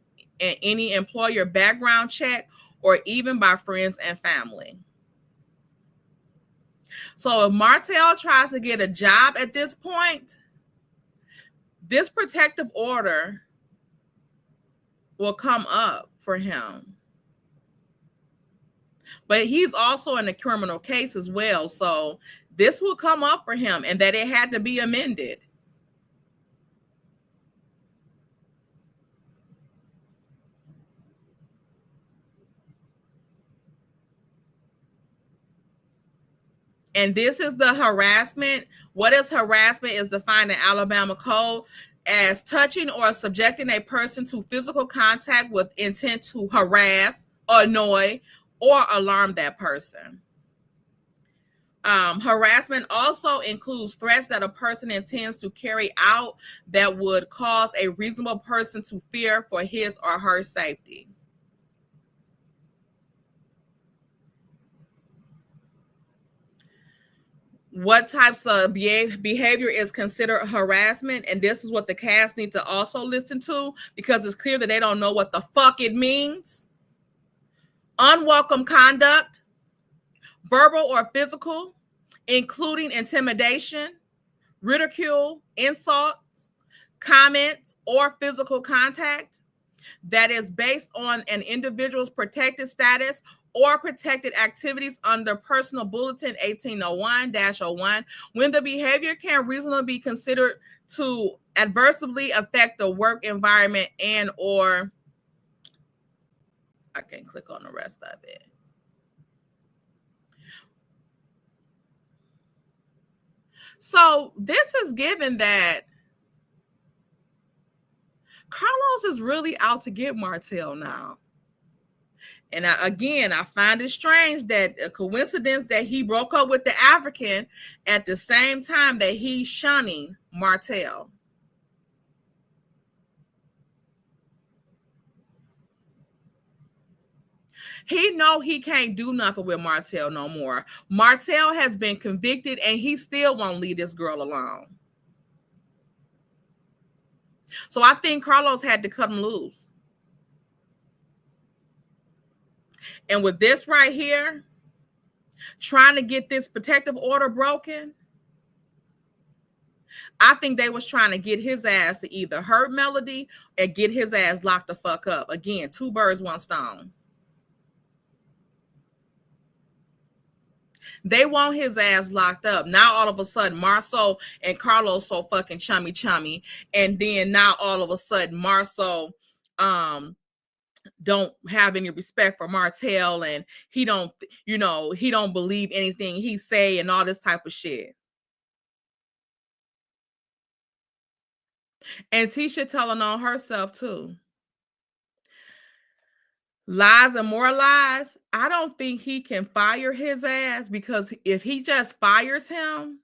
any employer background check or even by friends and family. So if Martell tries to get a job at this point, this protective order will come up for him. But he's also in a criminal case as well. So this will come up for him, and that it had to be amended. And this is the harassment. What is harassment is defined in Alabama Code as touching or subjecting a person to physical contact with intent to harass, annoy, or alarm that person. Harassment also includes threats that a person intends to carry out that would cause a reasonable person to fear for his or her safety. What types of behavior is considered harassment? And this is what the cast need to also listen to, because it's clear that they don't know what the fuck it means. Unwelcome conduct, verbal or physical, including intimidation, ridicule, insults, comments, or physical contact that is based on an individual's protected status or protected activities under Personal Bulletin 1801-01, when the behavior can reasonably be considered to adversely affect the work environment and or I can click on the rest of it. So this is given that Carlos is really out to get Martell now. And I find it strange that a coincidence that he broke up with the African at the same time that he's shunning Martell. He know he can't do nothing with Martell no more. Martell has been convicted and he still won't leave this girl alone. So I think Carlos had to cut him loose. And with this right here, trying to get this protective order broken, I think they was trying to get his ass to either hurt Melody or get his ass locked the fuck up. Again, two birds, one stone. They want his ass locked up. Now all of a sudden, Marceau and Carlos so fucking chummy. And then now all of a sudden, Marceau don't have any respect for Martell, and he don't believe anything he say and all this type of shit. And Tisha telling on herself too. Lies and more lies. I don't think he can fire his ass, because if he just fires him,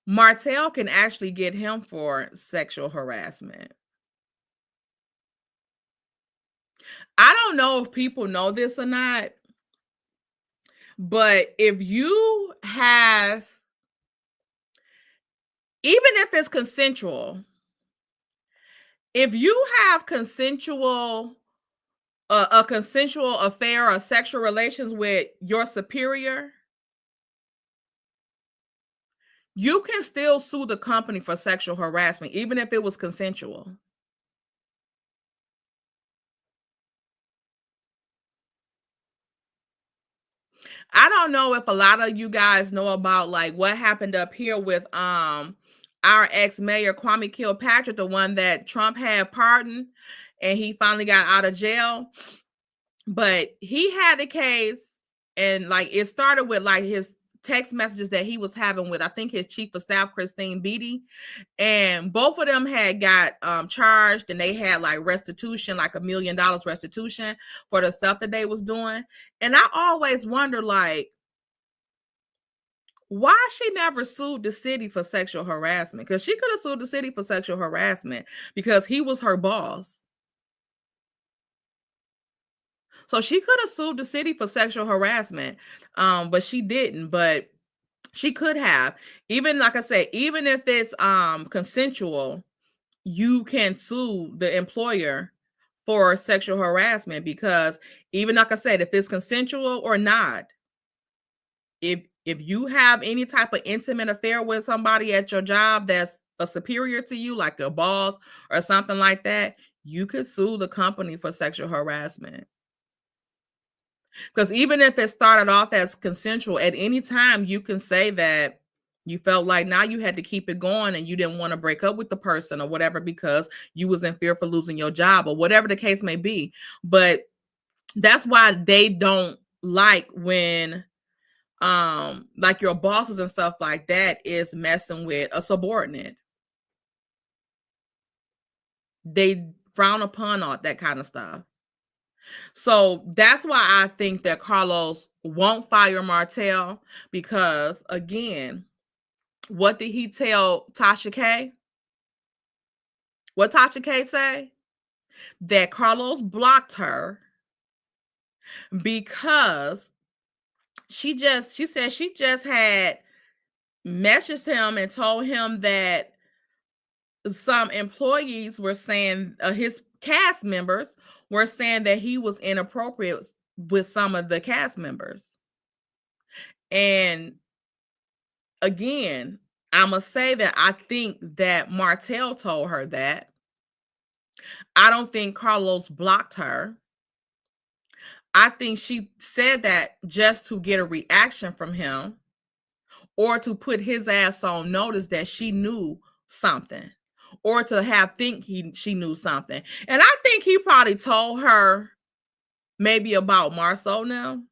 Martell can actually get him for sexual harassment. I don't know if people know this or not, but if you have, even if it's consensual, if you have a consensual affair or sexual relations with your superior, you can still sue the company for sexual harassment, even if it was consensual. I don't know if a lot of you guys know about like what happened up here with our ex-mayor Kwame Kilpatrick, the one that Trump had pardoned and he finally got out of jail. But he had a case, and like it started with like his text messages that he was having with, I think, his chief of staff, Christine Beatty, and both of them had got charged, and they had like restitution, like $1 million restitution for the stuff that they was doing. And I always wonder, like, why she never sued the city for sexual harassment? Because she could have sued the city for sexual harassment because he was her boss. So she could have sued the city for sexual harassment, but she didn't. But she could have. Even, like I said, even if it's consensual, you can sue the employer for sexual harassment, because even, like I said, if it's consensual or not, if you have any type of intimate affair with somebody at your job that's a superior to you, like a boss or something like that, you could sue the company for sexual harassment. Because even if it started off as consensual, at any time you can say that you felt like now you had to keep it going and you didn't want to break up with the person or whatever because you was in fear for losing your job or whatever the case may be. But that's why they don't like when like your bosses and stuff like that is messing with a subordinate. They frown upon all that kind of stuff. So that's why I think that Carlos won't fire Martell, because again, what did he tell Tasha K? What Tasha K say? That Carlos blocked her because she said she just had messaged him and told him that some employees were saying, his cast members were saying that he was inappropriate with some of the cast members. And again, I must say that I think that Martell told her that. I don't think Carlos blocked her. I think she said that just to get a reaction from him, or to put his ass on notice that she knew something, or to have she knew something. And I think he probably told her maybe about Marceau now,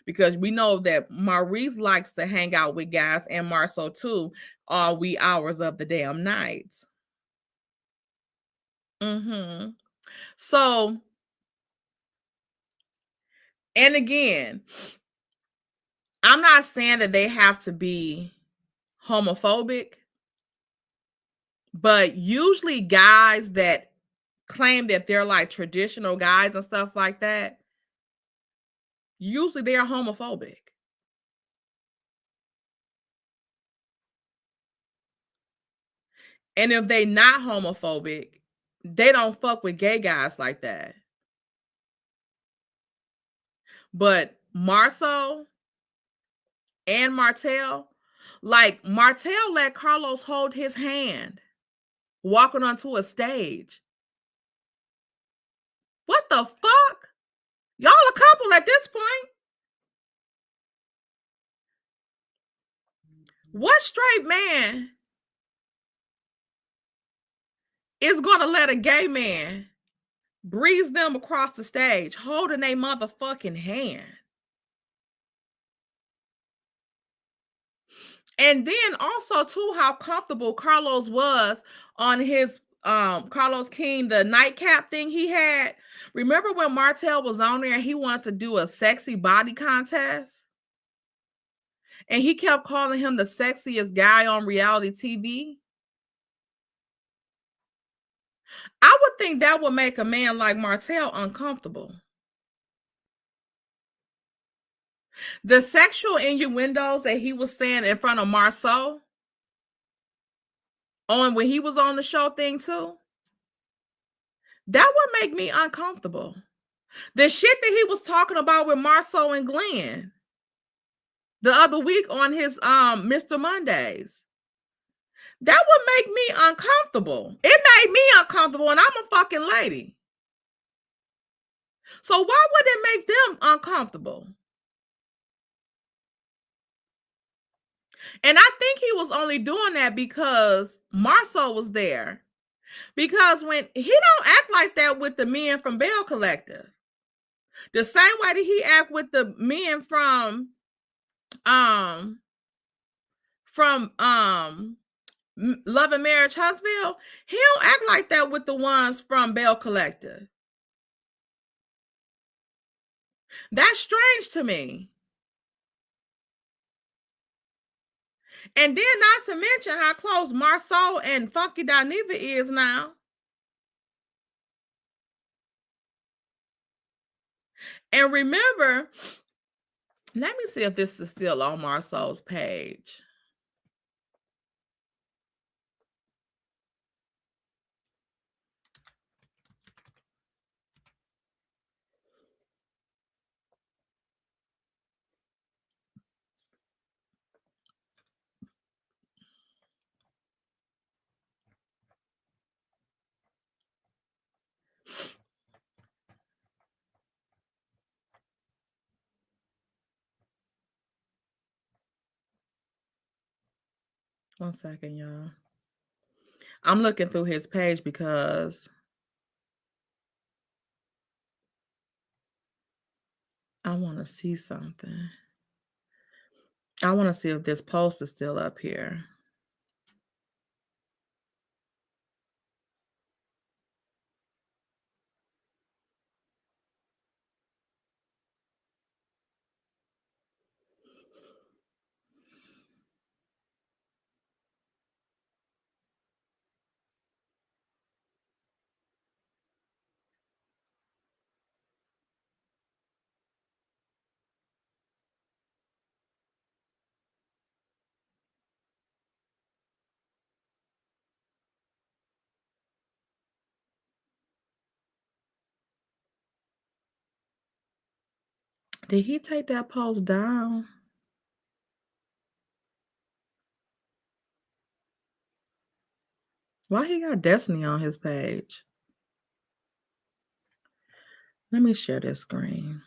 because we know that Maurice likes to hang out with guys, and Marceau too, all wee hours of the damn night. So, and again, I'm not saying that they have to be homophobic, but usually guys that claim that they're like traditional guys and stuff like that, usually they're homophobic. And if they not homophobic, they don't fuck with gay guys like that. But Marceau and Martell, like Martell let Carlos hold his hand walking onto a stage. What the fuck? Y'all a couple at this point. What straight man is gonna let a gay man breeze them across the stage holding a motherfucking hand? And then also too, how comfortable Carlos was on his Carlos King, the nightcap thing he had. Remember when Martell was on there and he wanted to do a sexy body contest? And he kept calling him the sexiest guy on reality TV. I would think that would make a man like Martell uncomfortable. The sexual innuendos that he was saying in front of Marceau on when he was on the show thing too, that would make me uncomfortable. The shit that he was talking about with Marceau and Glenn the other week on his Mr. Mondays, that would make me uncomfortable. It made me uncomfortable, and I'm a fucking lady. So why would it make them uncomfortable? And I think he was only doing that because Marceau was there. Because when he don't act like that with the men from Bell Collective, the same way that he act with the men from Love and Marriage Huntsville, he don't act like that with the ones from Bell Collective. That's strange to me. And then not to mention how close Marceau and Funky Dineva is now. And remember, let me see if this is still on Marceau's page. One second, y'all. I'm looking through his page because I want to see something. I want to see if this post is still up here. Did he take that post down? Why he got Destiny on his page? Let me share this screen.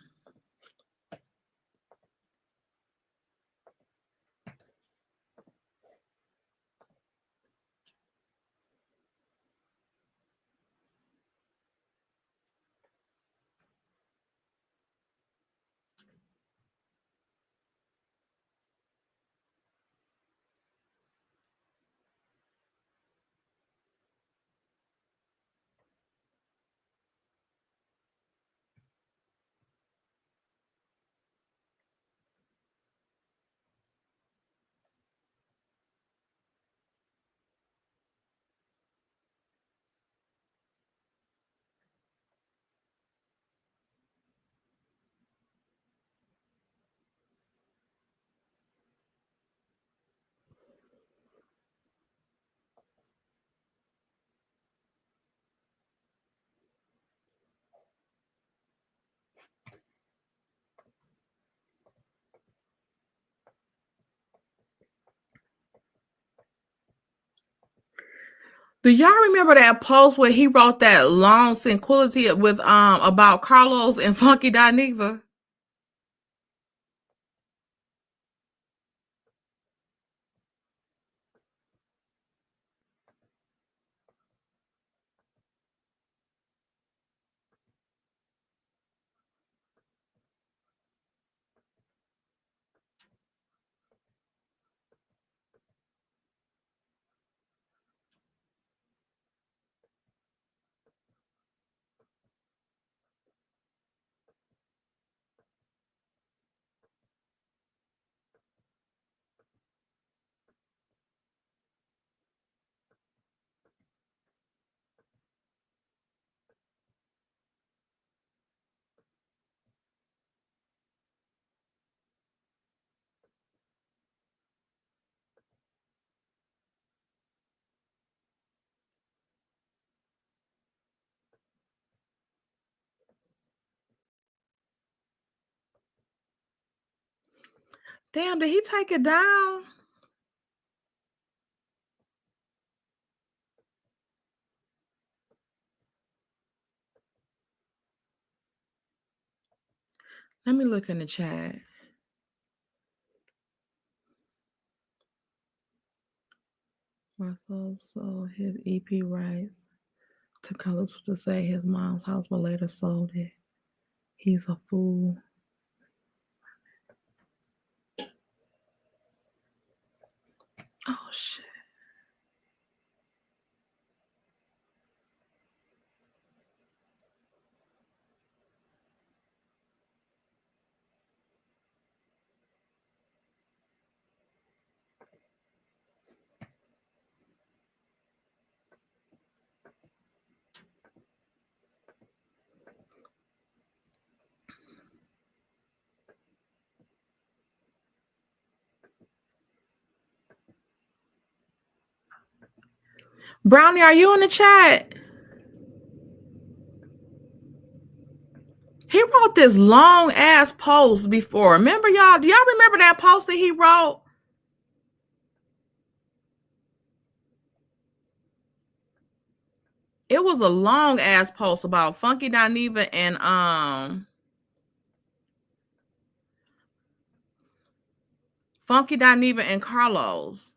Do y'all remember that post where he wrote that long sequility with about Carlos and Funky Dineva? Damn, did he take it down? Let me look in the chat. Russell sold his EP rights to Carlos to say his mom's house, but later sold it. He's a fool. Oh, shit. Brownie, are you in the chat? He wrote this long ass post before. Remember, y'all? Do y'all remember that post that he wrote? It was a long ass post about Funky Dineva and Carlos.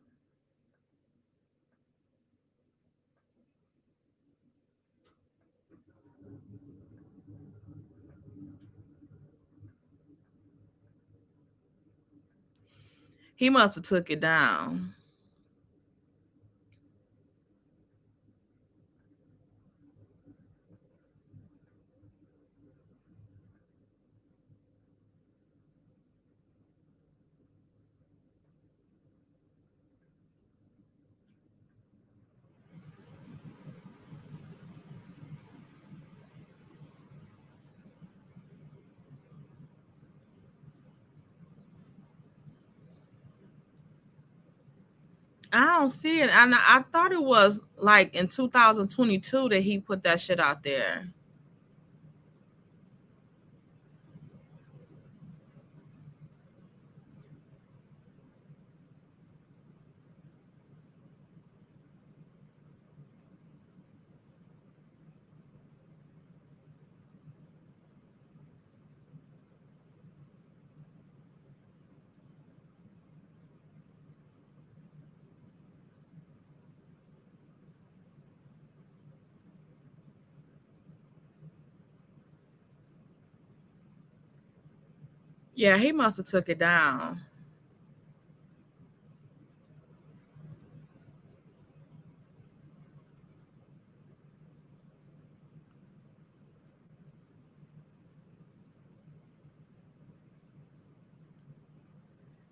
He must have took it down. I don't see it. And I thought it was like in 2022 that he put that shit out there. Yeah, he must have took it down.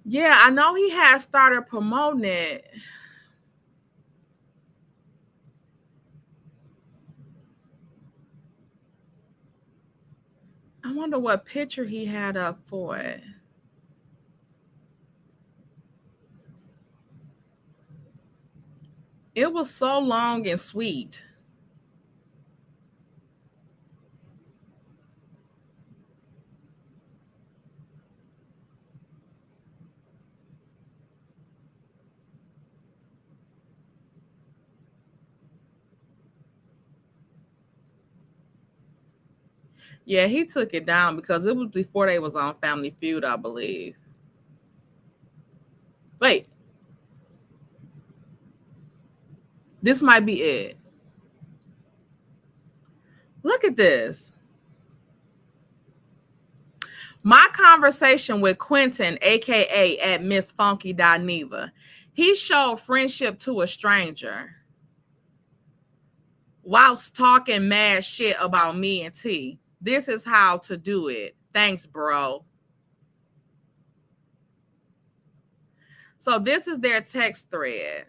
Yeah, I know he had started promoting it. I wonder what picture he had up for it. It was so long and sweet. Yeah, he took it down because it was before they was on Family Feud, I believe. Wait. This might be it. Look at this. My conversation with Quentin, aka at Miss Funky Neva. He showed friendship to a stranger whilst talking mad shit about me and T. This is how to do it. Thanks, bro. So this is their text thread.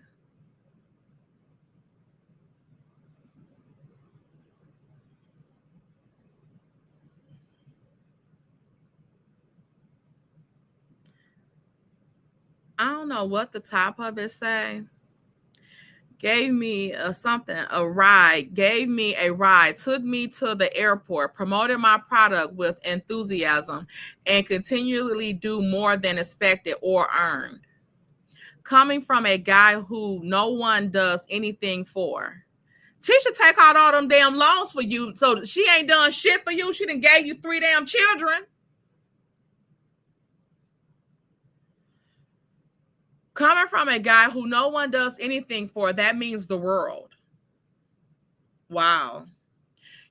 I don't know what the top of it say. Gave me a ride, gave me a ride, took me to the airport, promoted my product with enthusiasm, and continually do more than expected or earned. Coming from a guy who no one does anything for. Tisha take out all them damn loans for you, so she ain't done shit for you. She done gave you 3 damn children. Coming from a guy who no one does anything for, that means the world. Wow.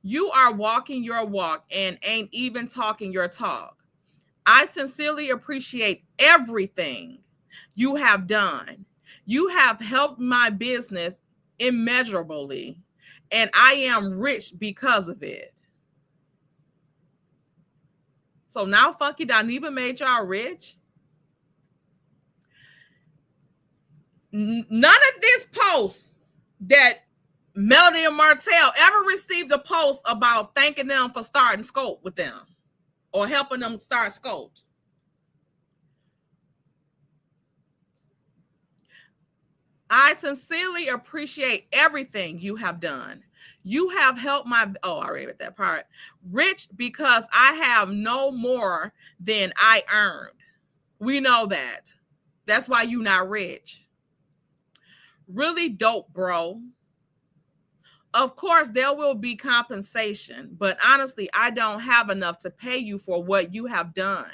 You are walking your walk and ain't even talking your talk. I sincerely appreciate everything you have done. You have helped my business immeasurably, and I am rich because of it. So now Funky Neva made y'all rich? None of this post that Melody and Martell ever received a post about thanking them for starting Scope with them or helping them start Scope. I sincerely appreciate everything you have done. You have helped my, I read that part, rich because I have no more than I earned. We know that. That's why you not rich. Really dope, bro. Of course, there will be compensation, but honestly, I don't have enough to pay you for what you have done.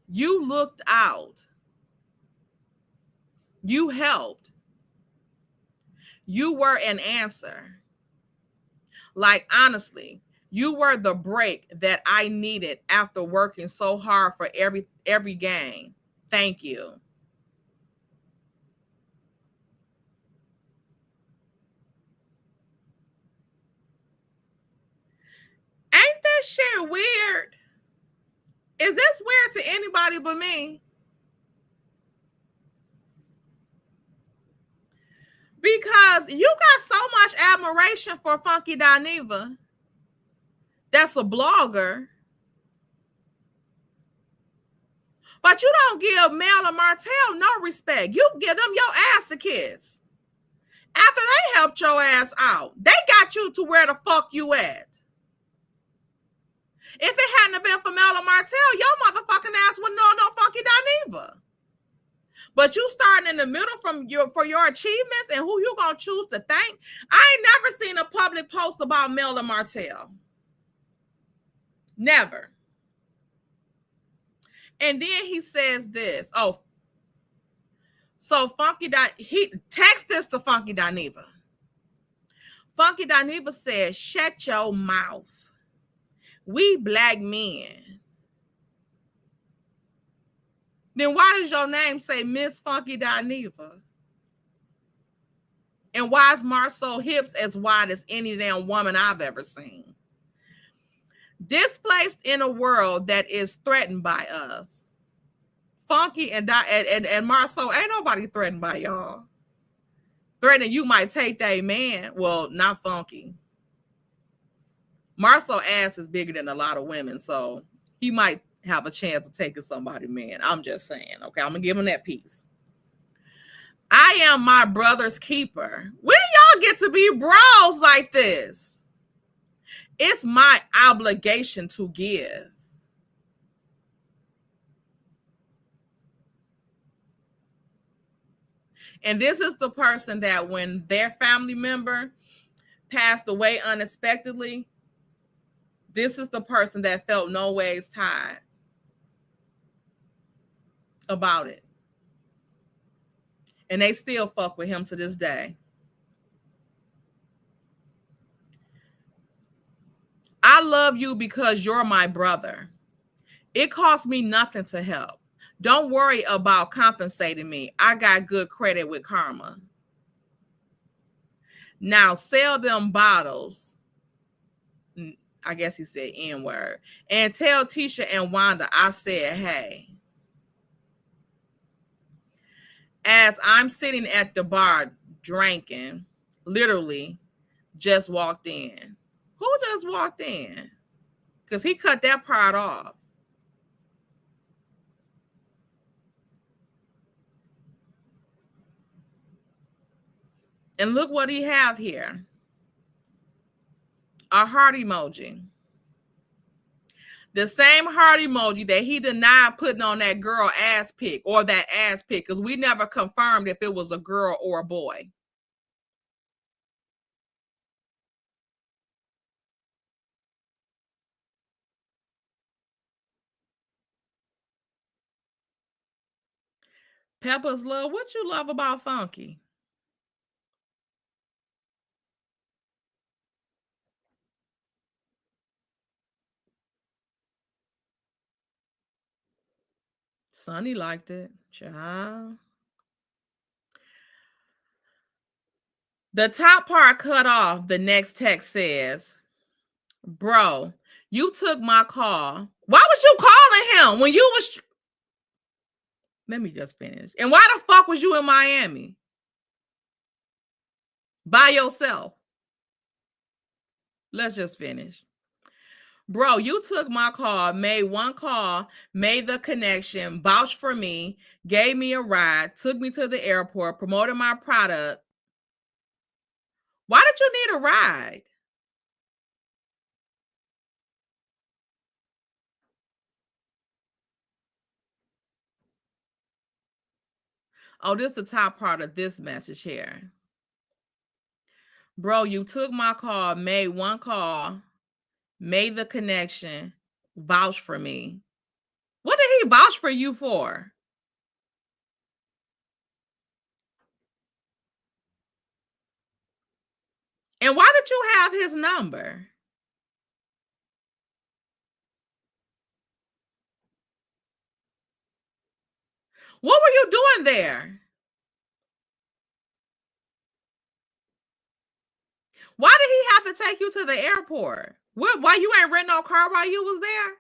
You looked out. You helped. You were an answer. Like, honestly, You were the break that I needed after working so hard for every game. Thank you. Ain't that shit weird? Is this weird to anybody but me? Because you got so much admiration for Funky Dineva. That's a blogger. But you don't give Mel and Martell no respect. You give them your ass to kiss. After they helped your ass out, they got you to where the fuck you at. If it hadn't been for Mel and Martell, your motherfucking ass wouldn't know no Funky Dineva. But you starting in the middle for your achievements and who you gonna choose to thank. I ain't never seen a public post about Mel and Martell. Never. And then he says this. Oh, so he text this to Funky Dineva. Funky Dineva says, shut your mouth. We black men. Then why does your name say Miss Funky Dineva? And why is Marceau hips as wide as any damn woman I've ever seen? Displaced in a world that is threatened by us. Funky and Marceau, ain't nobody threatened by y'all. Threatening you might take that man. Well, not Funky. Marceau ass is bigger than a lot of women, so he might have a chance of taking somebody man. I'm just saying, okay? I'm gonna give him that piece. I am my brother's keeper. When y'all get to be bros like this? It's my obligation to give. And this is the person that when their family member passed away unexpectedly, this is the person that felt no ways tied about it. And they still fuck with him to this day. I love you because you're my brother. It costs me nothing to help. Don't worry about compensating me. I got good credit with karma. Now sell them bottles. I guess he said N-word. And tell Tisha and Wanda I said hey. As I'm sitting at the bar drinking, literally just walked in. Who just walked in? Because he cut that part off. And look what he have here. A heart emoji. The same heart emoji that he denied putting on that girl ass pic or that ass pic, because we never confirmed if it was a girl or a boy. Pepper's love, what you love about Funky? Sonny liked it. Child. The top part cut off. The next text says, bro, you took my call. Why was you calling him when you was... Let me just finish. And why the fuck was you in Miami? By yourself? Let's just finish. Bro, you took my call, made one call, made the connection, vouched for me, gave me a ride, took me to the airport, promoted my product. Why did you need a ride? Oh, this is the top part of this message here. Bro, you took my call, made one call, made the connection, vouched for me. What did he vouch for you for? And why did you have his number? What were you doing there? Why did he have to take you to the airport? Why you ain't renting no car while you was there?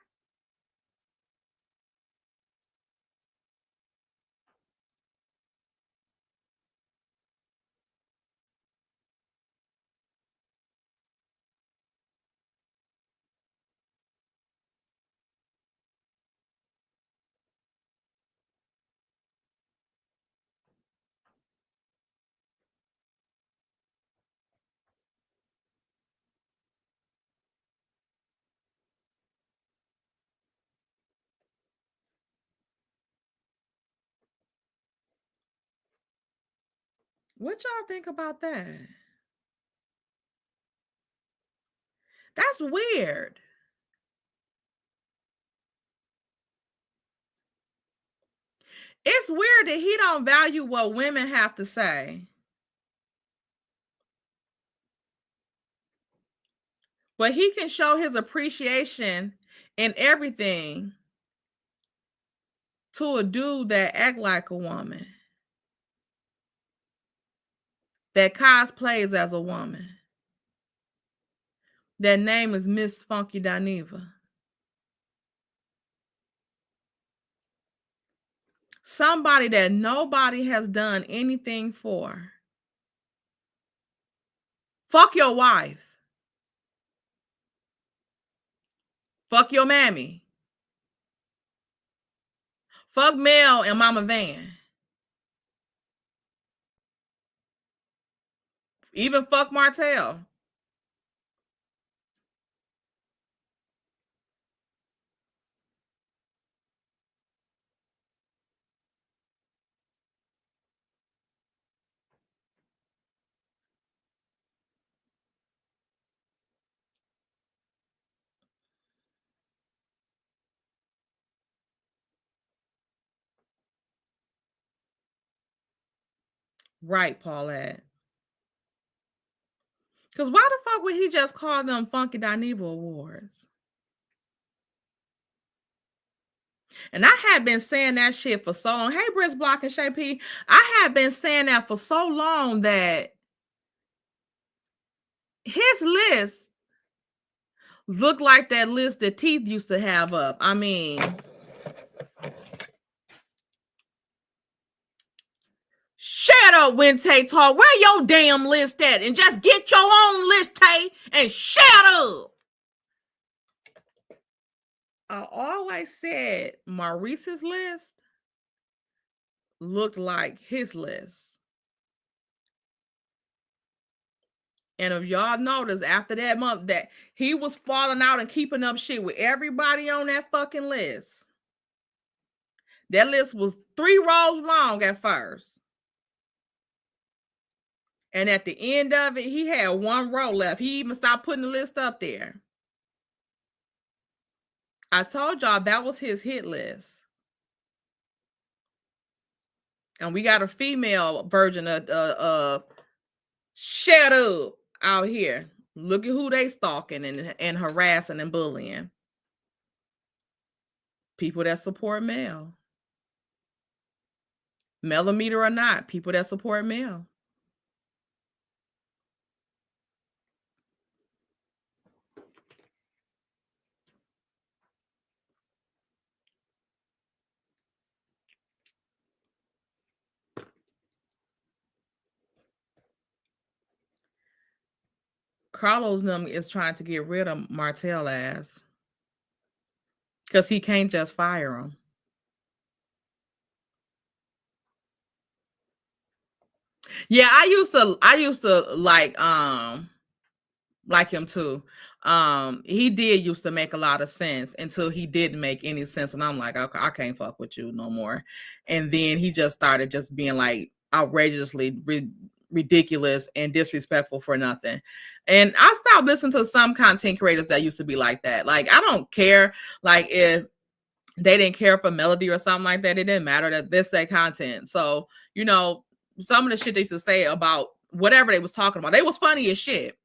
What y'all think about that? That's weird. It's weird that he don't value what women have to say. But he can show his appreciation in everything to a dude that act like a woman, that cosplays as a woman. That name is Miss Funky Dineva. Somebody that nobody has done anything for. Fuck your wife. Fuck your mammy. Fuck Mel and Mama Van. Even fuck Martell. Right, Paulette. Because why the fuck would he just call them Funky Dineva Awards? And I had been saying that shit for so long. Hey, Briss Block and Shay P. I had been saying that for so long that his list looked like that list that Teeth used to have up. I mean, shut up, WHENTAYTALK. Where your damn list at? And just get your own list, Tay, and shut up. I always said Maurice's list looked like his list. And if y'all notice, after that month, that he was falling out and keeping up shit with everybody on that fucking list. That list was 3 rows long at first. And at the end of it, he had 1 row left. He even stopped putting the list up there. I told y'all that was his hit list. And we got a female version of shut up out here. Look at who they stalking and harassing and bullying. People that support Mel. Millimeter or not, people that support Mel. Carlos is trying to get rid of Martell ass because he can't just fire him. Yeah, I used to like him too. He did used to make a lot of sense until he didn't make any sense, and I'm like, okay, I can't fuck with you no more. And then he just started just being like outrageously ridiculous and disrespectful for nothing. And I stopped listening to some content creators that used to be like that. Like, I don't care, like, if they didn't care for melody or something like that, it didn't matter. That this their content. So, you know, some of the shit they used to say about whatever they was talking about, they was funny as shit.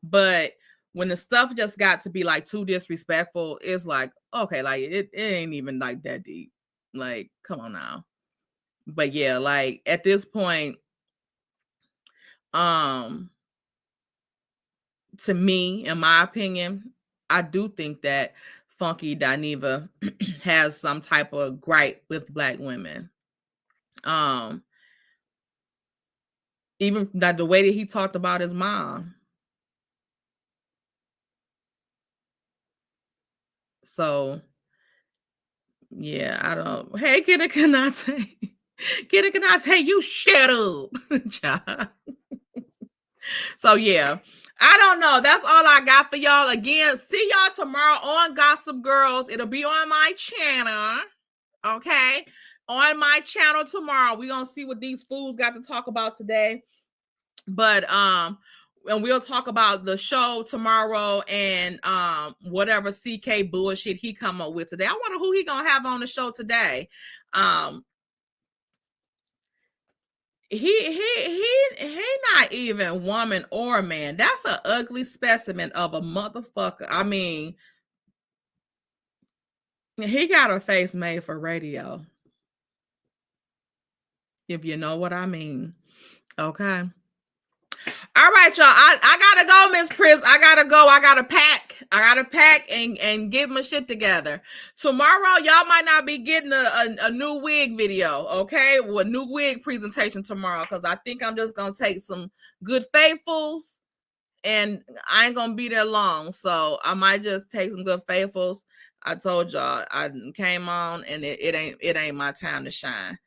But when the stuff just got to be like too disrespectful, it's like, okay, like it ain't even like that deep. Like, come on now. But yeah, like at this point, to me, in my opinion, I do think that Funky Dineva has some type of gripe with black women. Even that the way that he talked about his mom. So yeah, I don't. Hey, Kidda Kanate. Kidda Kanate, hey, you shut up. So yeah, I don't know. That's all I got for y'all. Again, see y'all tomorrow on Gossip Girls. It'll be on my channel. Okay. On my channel tomorrow. We're gonna see what these fools got to talk about today. But and we'll talk about the show tomorrow and whatever CK bullshit he come up with today. I wonder who he gonna have on the show today. He not even woman or man. That's an ugly specimen of a motherfucker. I mean, he got a face made for radio. If you know what I mean. Okay. All right, y'all. I gotta go, Miss Pris. I gotta go. I gotta pack and get my shit together. Tomorrow, y'all might not be getting a new wig video, okay? Well, a new wig presentation tomorrow, because I think I'm just gonna take some good faithfuls, and I ain't gonna be there long. So I might just take some good faithfuls. I told y'all I came on, and it ain't my time to shine.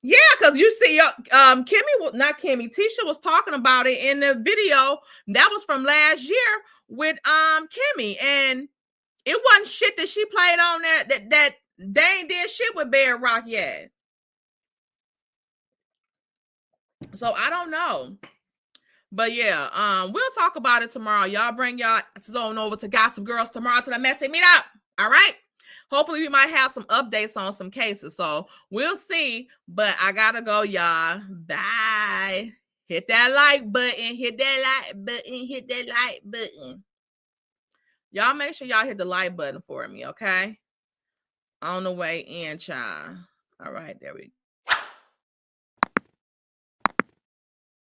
Yeah, because you see, Tisha was talking about it in the video that was from last year with Kimmy, and it wasn't shit that she played on there that they ain't did shit with Bear Rock yet. So I don't know. But yeah, we'll talk about it tomorrow. Y'all bring y'all zone over to Gossip Girls tomorrow to the messy meet up. All right. Hopefully we might have some updates on some cases. So we'll see. But I gotta go, y'all. Bye. Hit that like button. Hit that like button. Hit that like button. Y'all make sure y'all hit the like button for me, okay? On the way in, child. All right, there we go.